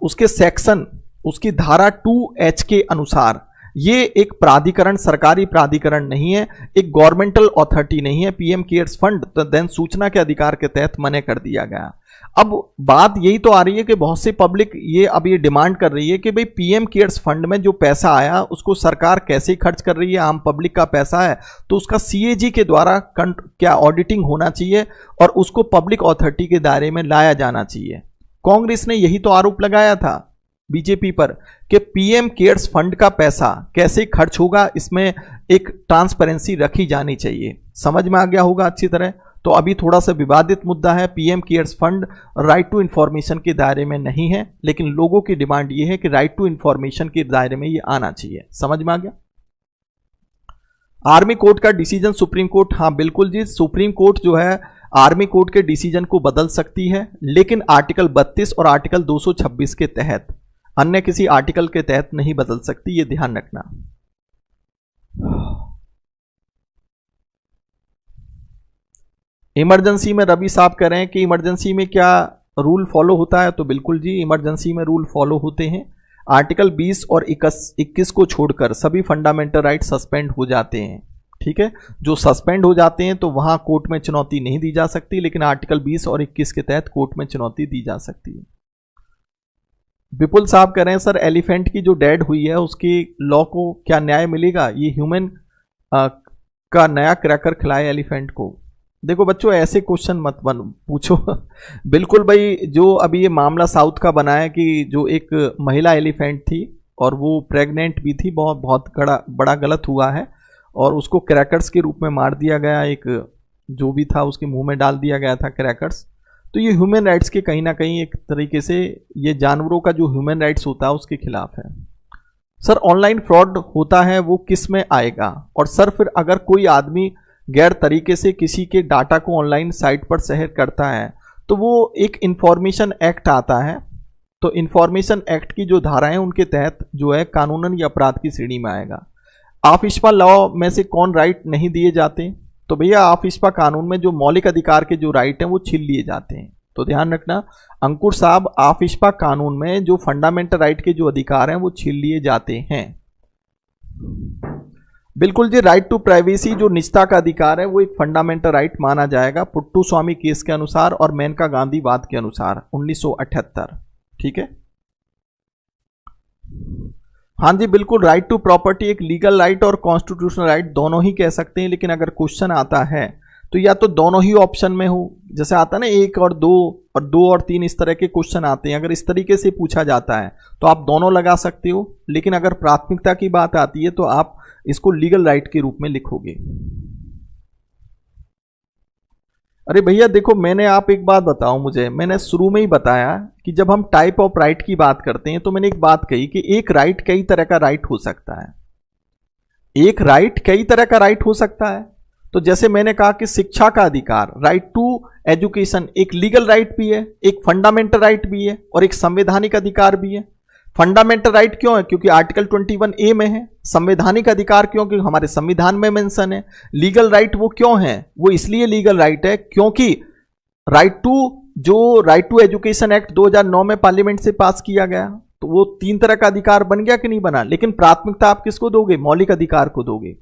A: उसके सेक्शन, उसकी धारा 2H के अनुसार ये एक प्राधिकरण, सरकारी प्राधिकरण नहीं है, एक गवर्नमेंटल अथॉरिटी नहीं है, पीएम केयर्स फंड, तो देन सूचना के अधिकार के तहत मना कर दिया गया। अब बात यही तो आ रही है कि बहुत सी पब्लिक ये अब ये डिमांड कर रही है कि भाई पीएम केयर्स फंड में जो पैसा आया उसको सरकार कैसे खर्च कर रही है, आम पब्लिक का पैसा है, तो उसका सीएजी के द्वारा क्या ऑडिटिंग होना चाहिए और उसको पब्लिक अथॉरिटी के दायरे में लाया जाना चाहिए। कांग्रेस ने यही तो आरोप लगाया था बीजेपी पर कि पीएम केयर्स फंड का पैसा कैसे खर्च होगा, इसमें एक ट्रांसपेरेंसी रखी जानी चाहिए। समझ में आ गया होगा अच्छी तरह। तो अभी थोड़ा सा विवादित मुद्दा है, PM CARES fund right to information के दायरे में नहीं है, लेकिन लोगों की डिमांड ये है कि राइट टू इंफॉर्मेशन के दायरे में ये आना चाहिए। समझ में आ गया। आर्मी कोर्ट का डिसीजन सुप्रीम कोर्ट, हाँ बिल्कुल जी, सुप्रीम कोर्ट जो है आर्मी कोर्ट के डिसीजन को बदल सकती है, लेकिन आर्टिकल 32 और आर्टिकल 226 के तहत, अन्य किसी आर्टिकल के तहत नहीं बदल सकती, ये ध्यान रखना। इमरजेंसी में रवि साहब कह रहे हैं कि इमरजेंसी में क्या रूल फॉलो होता है, तो बिल्कुल जी, इमरजेंसी में रूल फॉलो होते हैं। आर्टिकल 20 और 21 को छोड़कर सभी फंडामेंटल राइट सस्पेंड हो जाते हैं। ठीक है, जो सस्पेंड हो जाते हैं तो वहां कोर्ट में चुनौती नहीं दी जा सकती, लेकिन आर्टिकल 20 और 21 के तहत कोर्ट में चुनौती दी जा सकती है। विपुल साहब कह रहे हैं सर एलिफेंट की जो डेड हुई है उसकी लॉ को क्या न्याय मिलेगा, ये ह्यूमन का नया क्रैकर खिलाए एलिफेंट को। देखो बच्चों, ऐसे क्वेश्चन मत पूछो। बिल्कुल भाई, जो अभी ये मामला साउथ का बना है कि जो एक महिला एलिफेंट थी और वो प्रेग्नेंट भी थी, बहुत बड़ा गलत हुआ है और उसको क्रैकर्स के रूप में मार दिया गया, एक जो भी था उसके मुंह में डाल दिया गया था क्रैकर्स। तो ये ह्यूमन राइट्स के कहीं ना कहीं एक तरीके से ये जानवरों का जो ह्यूमन राइट्स होता है उसके खिलाफ है। सर ऑनलाइन फ्रॉड होता है वो किस में आएगा, और सर फिर अगर कोई आदमी गैर तरीके से किसी के डाटा को ऑनलाइन साइट पर शेयर करता है तो वो एक इंफॉर्मेशन एक्ट आता है, तो इंफॉर्मेशन एक्ट की जो धाराएं उनके तहत जो है कानूनन या अपराध की श्रेणी में आएगा। आफिस्पा लॉ में से कौन राइट नहीं दिए जाते, तो भैया आफिस्पा कानून में जो मौलिक अधिकार के जो राइट हैं वो छीन लिए जाते हैं। तो ध्यान रखना अंकुर साहब, आफिस्पा कानून में जो फंडामेंटल राइट के जो अधिकार हैं वो छीन लिए जाते हैं। बिल्कुल जी, राइट टू प्राइवेसी जो निजता का अधिकार है वो एक फंडामेंटल राइट माना जाएगा पुट्टू स्वामी केस के अनुसार और मेनका गांधी वाद के अनुसार 1978। ठीक है, हाँ जी बिल्कुल, राइट टू प्रॉपर्टी एक लीगल राइट और कॉन्स्टिट्यूशनल राइट दोनों ही कह सकते हैं, लेकिन अगर क्वेश्चन आता है तो या तो दोनों ही ऑप्शन में हो, जैसे आता है ना 1 और 2 और 2 और 3, इस तरह के क्वेश्चन आते हैं। अगर इस तरीके से पूछा जाता है तो आप दोनों लगा सकते हो, लेकिन अगर प्राथमिकता की बात आती है तो आप इसको लीगल राइट के रूप में लिखोगे। अरे भैया देखो, मैंने आप एक बात बताओ मुझे, मैंने शुरू में ही बताया कि जब हम टाइप ऑफ राइट की बात करते हैं तो मैंने एक बात कही कि एक राइट कई तरह का राइट हो सकता है। एक राइट कई तरह का राइट हो सकता है। तो जैसे मैंने कहा कि शिक्षा का अधिकार, राइट टू एजुकेशन, एक लीगल राइट भी है, एक फंडामेंटल राइट भी है और एक संवैधानिक अधिकार भी है। फंडामेंटल राइट क्यों है? क्योंकि आर्टिकल 21A में है। संवैधानिक अधिकार क्यों? क्योंकि हमारे संविधान में मेंशन है। लीगल राइट वो क्यों है? वो इसलिए लीगल राइट है क्योंकि राइट टू एजुकेशन एक्ट 2009 में पार्लियामेंट से पास किया गया, तो वो 3 तरह का अधिकार बन गया कि नहीं बना। लेकिन प्राथमिकता आप किसको दोगे? मौलिक अधिकार को दोगे।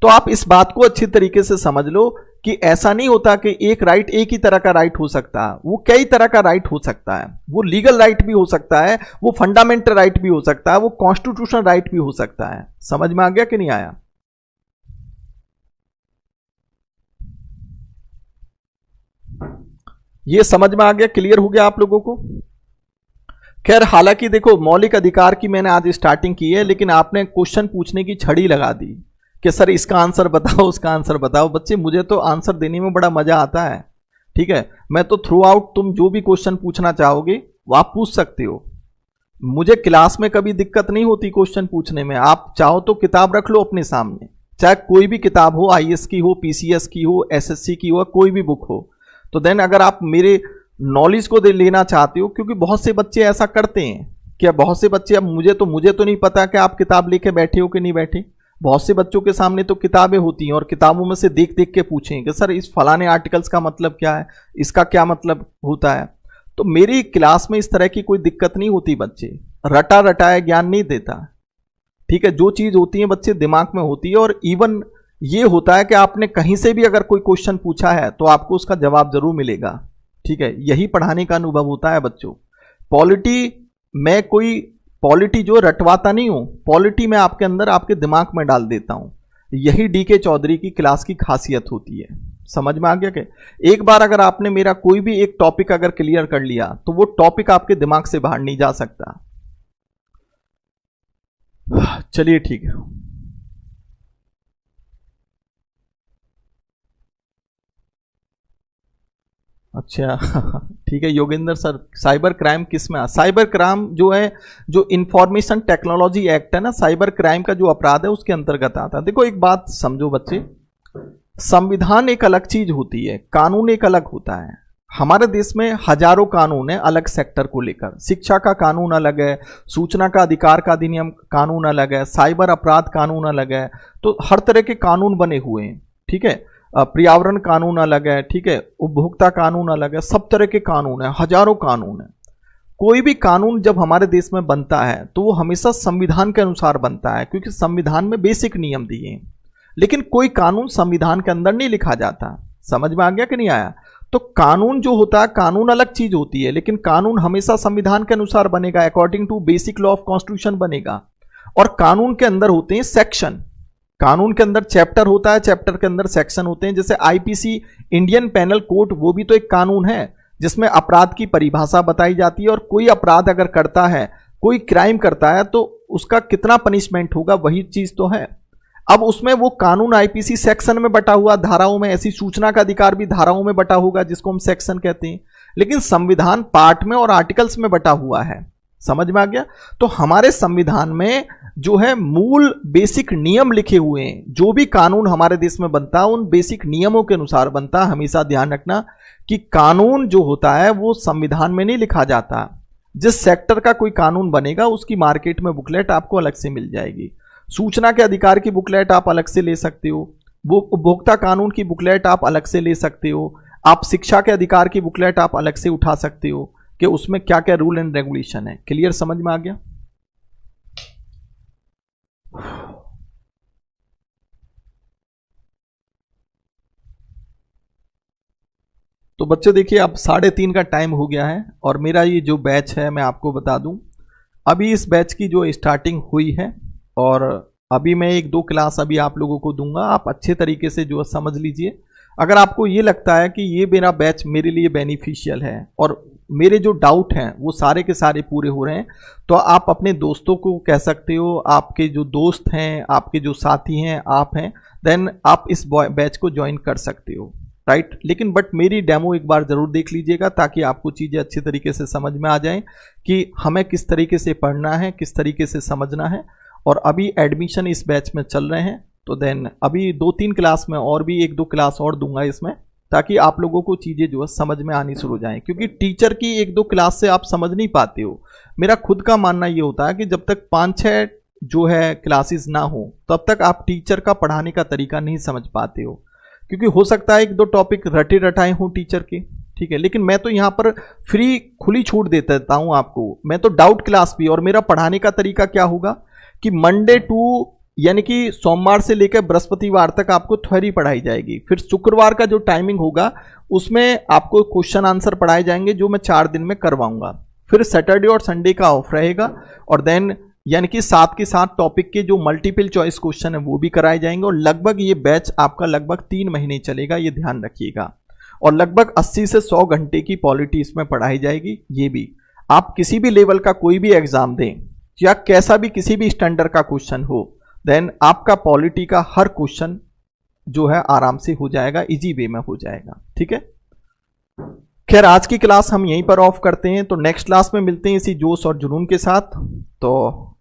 A: तो आप इस बात को अच्छी तरीके से समझ लो कि ऐसा नहीं होता कि एक राइट एक ही तरह का राइट हो सकता है, वो कई तरह का राइट हो सकता है। वो लीगल राइट भी हो सकता है, वो फंडामेंटल राइट भी हो सकता है, वो कॉन्स्टिट्यूशनल राइट भी हो सकता है। समझ में आ गया कि नहीं आया? ये समझ में आ गया? क्लियर हो गया आप लोगों को? खैर, हालांकि देखो, मौलिक अधिकार की मैंने आज स्टार्टिंग की है, लेकिन आपने क्वेश्चन पूछने की छड़ी लगा दी कि सर इसका आंसर बताओ, उसका आंसर बताओ। बच्चे, मुझे तो आंसर देने में बड़ा मजा आता है, ठीक है। मैं तो थ्रू आउट तुम जो भी क्वेश्चन पूछना चाहोगे वो आप पूछ सकते हो। मुझे क्लास में कभी दिक्कत नहीं होती क्वेश्चन पूछने में। आप चाहो तो किताब रख लो अपने सामने, चाहे कोई भी किताब हो, IAS की हो, PCS की हो, SSC की हो, कोई भी बुक हो। तो देन अगर आप मेरे नॉलेज को लेना चाहते हो, क्योंकि बहुत से बच्चे ऐसा करते हैं कि बहुत से बच्चे, अब मुझे तो नहीं पता कि आप किताब लेके बैठे हो कि नहीं बैठे। बहुत से बच्चों के सामने तो किताबें होती हैं और किताबों में से देख देख के पूछें कि सर इस फलाने आर्टिकल्स का मतलब क्या है, इसका क्या मतलब होता है। तो मेरी क्लास में इस तरह की कोई दिक्कत नहीं होती। बच्चे रटा रटाया ज्ञान नहीं देता, ठीक है। जो चीज होती है बच्चे दिमाग में होती है। और इवन ये होता है कि आपने कहीं से भी अगर कोई क्वेश्चन पूछा है तो आपको उसका जवाब जरूर मिलेगा, ठीक है। यही पढ़ाने का अनुभव होता है बच्चों। मैं कोई पॉलिटी जो रटवाता नहीं हूं, पॉलिटी मैं आपके अंदर, आपके दिमाग में डाल देता हूं। यही DK चौधरी की क्लास की खासियत होती है। समझ में आ गया? कि एक बार अगर आपने मेरा कोई भी एक टॉपिक अगर क्लियर कर लिया तो वो टॉपिक आपके दिमाग से बाहर नहीं जा सकता। चलिए ठीक है। अच्छा ठीक है योगेंद्र सर, साइबर क्राइम किस में? साइबर क्राइम जो है, जो इंफॉर्मेशन टेक्नोलॉजी एक्ट है ना, साइबर क्राइम का जो अपराध है उसके अंतर्गत आता है। देखो एक बात समझो बच्चे, संविधान एक अलग चीज होती है, कानून एक अलग होता है। हमारे देश में हजारों कानून है अलग सेक्टर को लेकर। शिक्षा का कानून अलग है, सूचना का अधिकार का अधिनियम कानून अलग है, साइबर अपराध कानून अलग है। तो हर तरह के कानून बने हुए हैं, ठीक है। पर्यावरण कानून अलग है, ठीक है। उपभोक्ता कानून अलग है, सब तरह के कानून है, हजारों कानून है। कोई भी कानून जब हमारे देश में बनता है तो वो हमेशा संविधान के अनुसार बनता है, क्योंकि संविधान में बेसिक नियम दिए हैं। लेकिन कोई कानून संविधान के अंदर नहीं लिखा जाता। समझ में आ गया कि नहीं आया? तो कानून जो होता है, कानून अलग चीज होती है, लेकिन कानून हमेशा संविधान के अनुसार बनेगा, according to basic law of constitution बनेगा। और कानून के अंदर होते हैं सेक्शन, कानून के अंदर चैप्टर होता है, चैप्टर के अंदर सेक्शन होते हैं। जैसे IPC, इंडियन पेनल कोड, वो भी तो एक कानून है जिसमें अपराध की परिभाषा बताई जाती है। और कोई अपराध अगर करता है, कोई क्राइम करता है, तो उसका कितना पनिशमेंट होगा, वही चीज तो है। अब उसमें वो कानून IPC सेक्शन में बटा हुआ, धाराओं में, ऐसी सूचना का अधिकार भी धाराओं में बटा होगा जिसको हम सेक्शन कहते हैं। लेकिन संविधान पार्ट में और आर्टिकल्स में बटा हुआ है। समझ में आ गया? तो हमारे संविधान में जो है मूल बेसिक नियम लिखे हुए हैं। जो भी कानून हमारे देश में बनता है उन बेसिक नियमों के अनुसार बनता है। हमेशा ध्यान रखना कि कानून जो होता है वो संविधान में नहीं लिखा जाता। जिस सेक्टर का कोई कानून बनेगा उसकी मार्केट में बुकलेट आपको अलग से मिल जाएगी। सूचना के अधिकार की बुकलेट आप अलग से ले सकते हो, वो उपभोक्ता कानून की बुकलेट आप अलग से ले सकते हो, आप शिक्षा के अधिकार की बुकलेट आप अलग से उठा सकते हो कि उसमें क्या क्या रूल एंड रेगुलेशन है। क्लियर? समझ में आ गया? तो बच्चे देखिए, अब 3:30 का टाइम हो गया है और मेरा ये जो बैच है मैं आपको बता दूं, अभी इस बैच की जो स्टार्टिंग हुई है और अभी मैं 1-2 क्लास अभी आप लोगों को दूंगा। आप अच्छे तरीके से जो समझ लीजिए। अगर आपको ये लगता है कि ये मेरा बैच मेरे लिए बेनिफिशियल है और मेरे जो डाउट हैं वो सारे के सारे पूरे हो रहे हैं, तो आप अपने दोस्तों को कह सकते हो, आपके जो दोस्त हैं, आपके जो साथी हैं, आप हैं, देन आप इस बैच को ज्वाइन कर सकते हो, राइट। लेकिन बट मेरी डेमो एक बार जरूर देख लीजिएगा ताकि आपको चीज़ें अच्छी तरीके से समझ में आ जाएं कि हमें किस तरीके से पढ़ना है, किस तरीके से समझना है। और अभी एडमिशन इस बैच में चल रहे हैं, तो देन अभी 2-3 क्लास में और भी 1-2 क्लास और दूंगा इसमें, ताकि आप लोगों को चीज़ें जो है समझ में आनी शुरू हो जाएं, क्योंकि टीचर की 1-2 क्लास से आप समझ नहीं पाते हो। मेरा खुद का मानना ये होता है कि जब तक 5-6 जो है क्लासेस ना हो तब तक आप टीचर का पढ़ाने का तरीका नहीं समझ पाते हो, क्योंकि हो सकता है 1-2 टॉपिक रटे रटाए हों टीचर के, ठीक है, लेकिन मैं तो यहाँ पर फ्री खुली छूट दे देता हूँ आपको। मैं तो डाउट क्लास भी, और मेरा पढ़ाने का तरीका क्या होगा कि मंडे टू यानी कि सोमवार से लेकर बृहस्पतिवार तक आपको थ्योरी पढ़ाई जाएगी, फिर शुक्रवार का जो टाइमिंग होगा उसमें आपको क्वेश्चन आंसर पढ़ाए जाएंगे जो मैं 4 दिन में करवाऊंगा, फिर सैटरडे और संडे का ऑफ रहेगा, और देन यानी कि साथ के साथ टॉपिक के जो मल्टीपल चॉइस क्वेश्चन है वो भी कराए जाएंगे, और लगभग ये बैच आपका लगभग 3 महीने चलेगा, ये ध्यान रखिएगा, और लगभग 80 से 100 घंटे की पॉलिटी इसमें पढ़ाई जाएगी। ये भी आप किसी भी लेवल का कोई भी एग्जाम दें या कैसा भी किसी भी स्टैंडर्ड का क्वेश्चन हो, देन आपका पॉलिटी का हर क्वेश्चन जो है आराम से हो जाएगा, इजी वे में हो जाएगा, ठीक है। खैर आज की क्लास हम यहीं पर ऑफ करते हैं, तो नेक्स्ट क्लास में मिलते हैं इसी जोश और जुनून के साथ। तो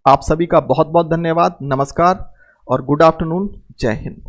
A: आप सभी का बहुत बहुत धन्यवाद, नमस्कार और गुड आफ्टरनून, जय हिंद।